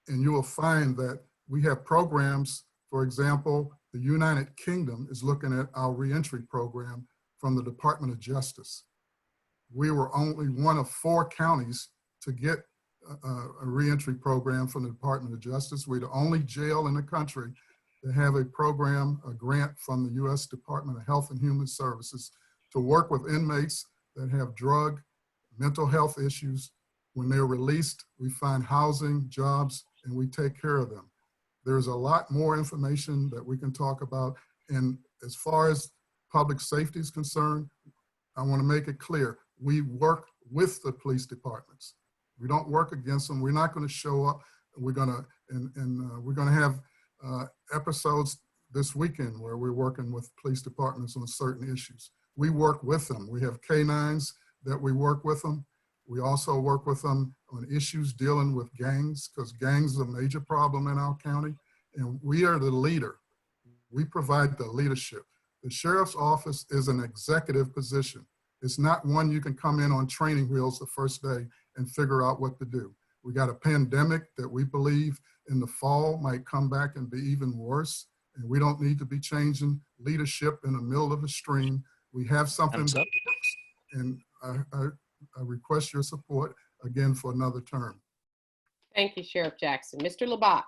and you will find that we have programs. For example, the United Kingdom is looking at our reentry program from the Department of Justice. We were only one of 4 counties to get a reentry program from the Department of Justice. We're the only jail in the country to have a program, a grant from the U.S. Department of Health and Human Services to work with inmates that have drug, mental health issues. When they're released, we find housing, jobs, and we take care of them. There's a lot more information that we can talk about. And as far as public safety is concerned, I want to make it clear, we work with the police departments. We don't work against them. We're not going to show up. We're going to, we're going to have episodes this weekend where we're working with police departments on certain issues. We work with them. We have canines that we work with them. We also work with them on issues dealing with gangs, because gangs is a major problem in our county. And we are the leader. We provide the leadership. The sheriff's office is an executive position. It's not one you can come in on training wheels the first day and figure out what to do. We got a pandemic that we believe in the fall might come back and be even worse. And we don't need to be changing leadership in the middle of a stream. We have something that works, and I request your support again for another term. Thank you, Sheriff Jackson. Mr. Labat.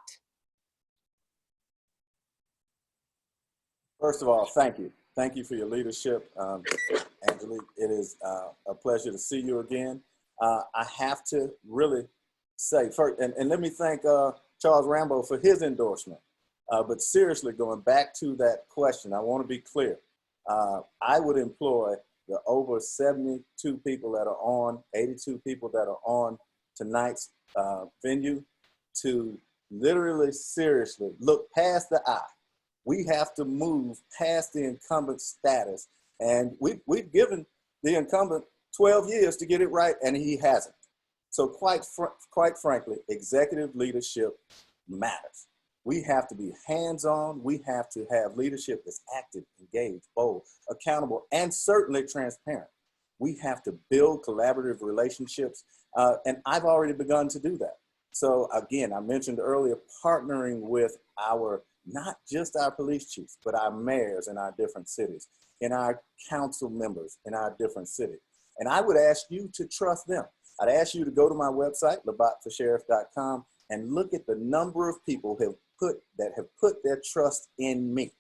First of all, thank you. Thank you for your leadership, Aungelique. It is a pleasure to see you again. I have to really say first, and let me thank Charles Rambo for his endorsement. But seriously, going back to that question, I want to be clear. I would employ the over 72 people that are on, 82 people that are on tonight's venue to literally, seriously look past the eye. We have to move past the incumbent status. And we've given the incumbent 12 years to get it right, and he hasn't. So quite frankly, executive leadership matters. We have to be hands-on. We have to have leadership that's active, engaged, bold, accountable, and certainly transparent. We have to build collaborative relationships, and I've already begun to do that. So again, I mentioned earlier, partnering with not just our police chiefs, but our mayors in our different cities, and our council members in our different cities. And I would ask you to trust them. I'd ask you to go to my website, labatforsheriff.com, and look at the number of people that have put their trust in me.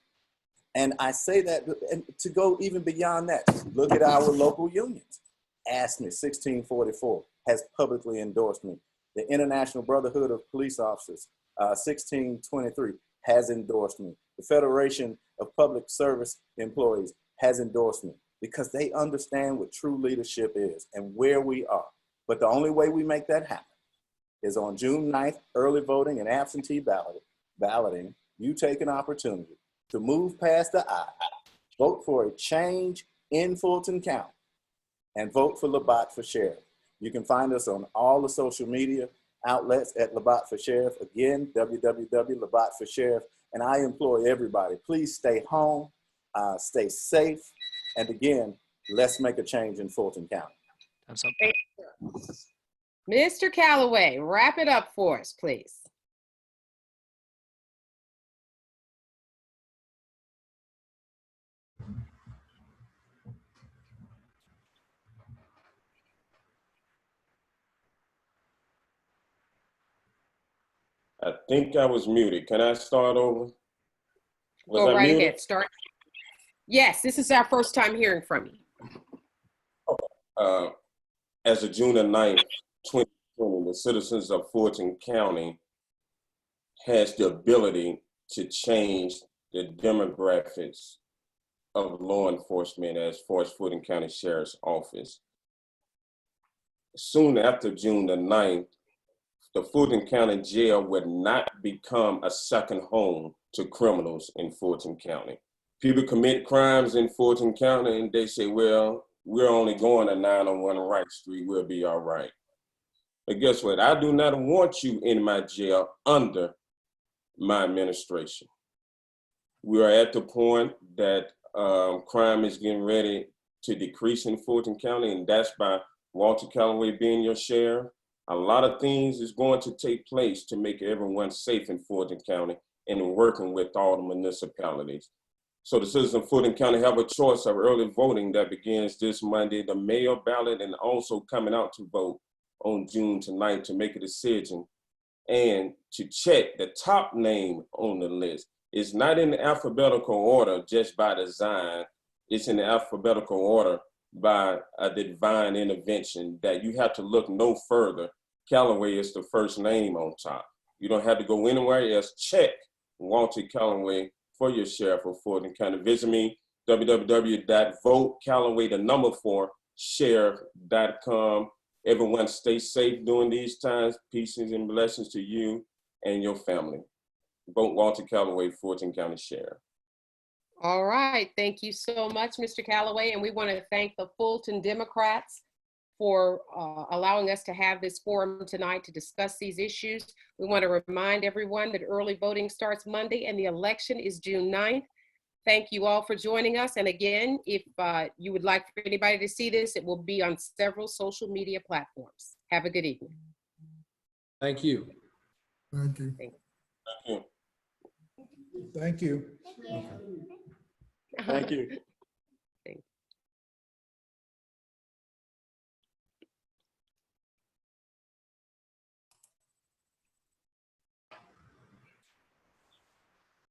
And I say that and to go even beyond that, look at our local unions. ASME 1644 has publicly endorsed me. The International Brotherhood of Police Officers 1623 has endorsed me. The Federation of Public Service Employees has endorsed me because they understand what true leadership is and where we are. But the only way we make that happen is on June 9th, early voting and absentee balloting. You take an opportunity to move past the eye, vote for a change in Fulton County, and vote for Labat for Sheriff. You can find us on all the social media outlets at Labat for Sheriff. Again, www.labat for Sheriff. And I implore everybody, please stay home, stay safe. And again, let's make a change in Fulton County. Mr. Calloway, wrap it up for us, please. I think I was muted. Can I start over? Was Go I right muted? ahead. Start. Yes, this is our first time hearing from you. As of June 9th, 2020, the citizens of Fulton County has the ability to change the demographics of law enforcement as far as Fulton County Sheriff's Office. Soon after June the 9th, the Fulton County Jail would not become a second home to criminals in Fulton County. People commit crimes in Fulton County and they say, well, we're only going to 901 Wright Street, we'll be all right. But guess what? I do not want you in my jail under my administration. We are at the point that crime is getting ready to decrease in Fulton County, and that's by Walter Calloway being your sheriff. A lot of things is going to take place to make everyone safe in Fulton County and working with all the municipalities. So the citizens of Fulton County have a choice of early voting that begins this Monday, the mail ballot, and also coming out to vote on June 9th to make a decision and to check the top name on the list. It's not in the alphabetical order just by design. It's in the alphabetical order by a divine intervention that you have to look no further. Calloway is the first name on top. You don't have to go anywhere else. Check Walter Calloway for your sheriff of Fulton County. Visit me, www.votecalloway4sheriff.com. Everyone stay safe during these times. Peace and blessings to you and your family. Vote Walter Calloway, Fulton County Sheriff. All right. Thank you so much, Mr. Calloway. And we want to thank the Fulton Democrats for allowing us to have this forum tonight to discuss these issues. We want to remind everyone that early voting starts Monday and the election is June 9th. Thank you all for joining us. And again, if you would like for anybody to see this, it will be on several social media platforms. Have a good evening. Thank you. Thank you. Thank you. Thank you. Thank you.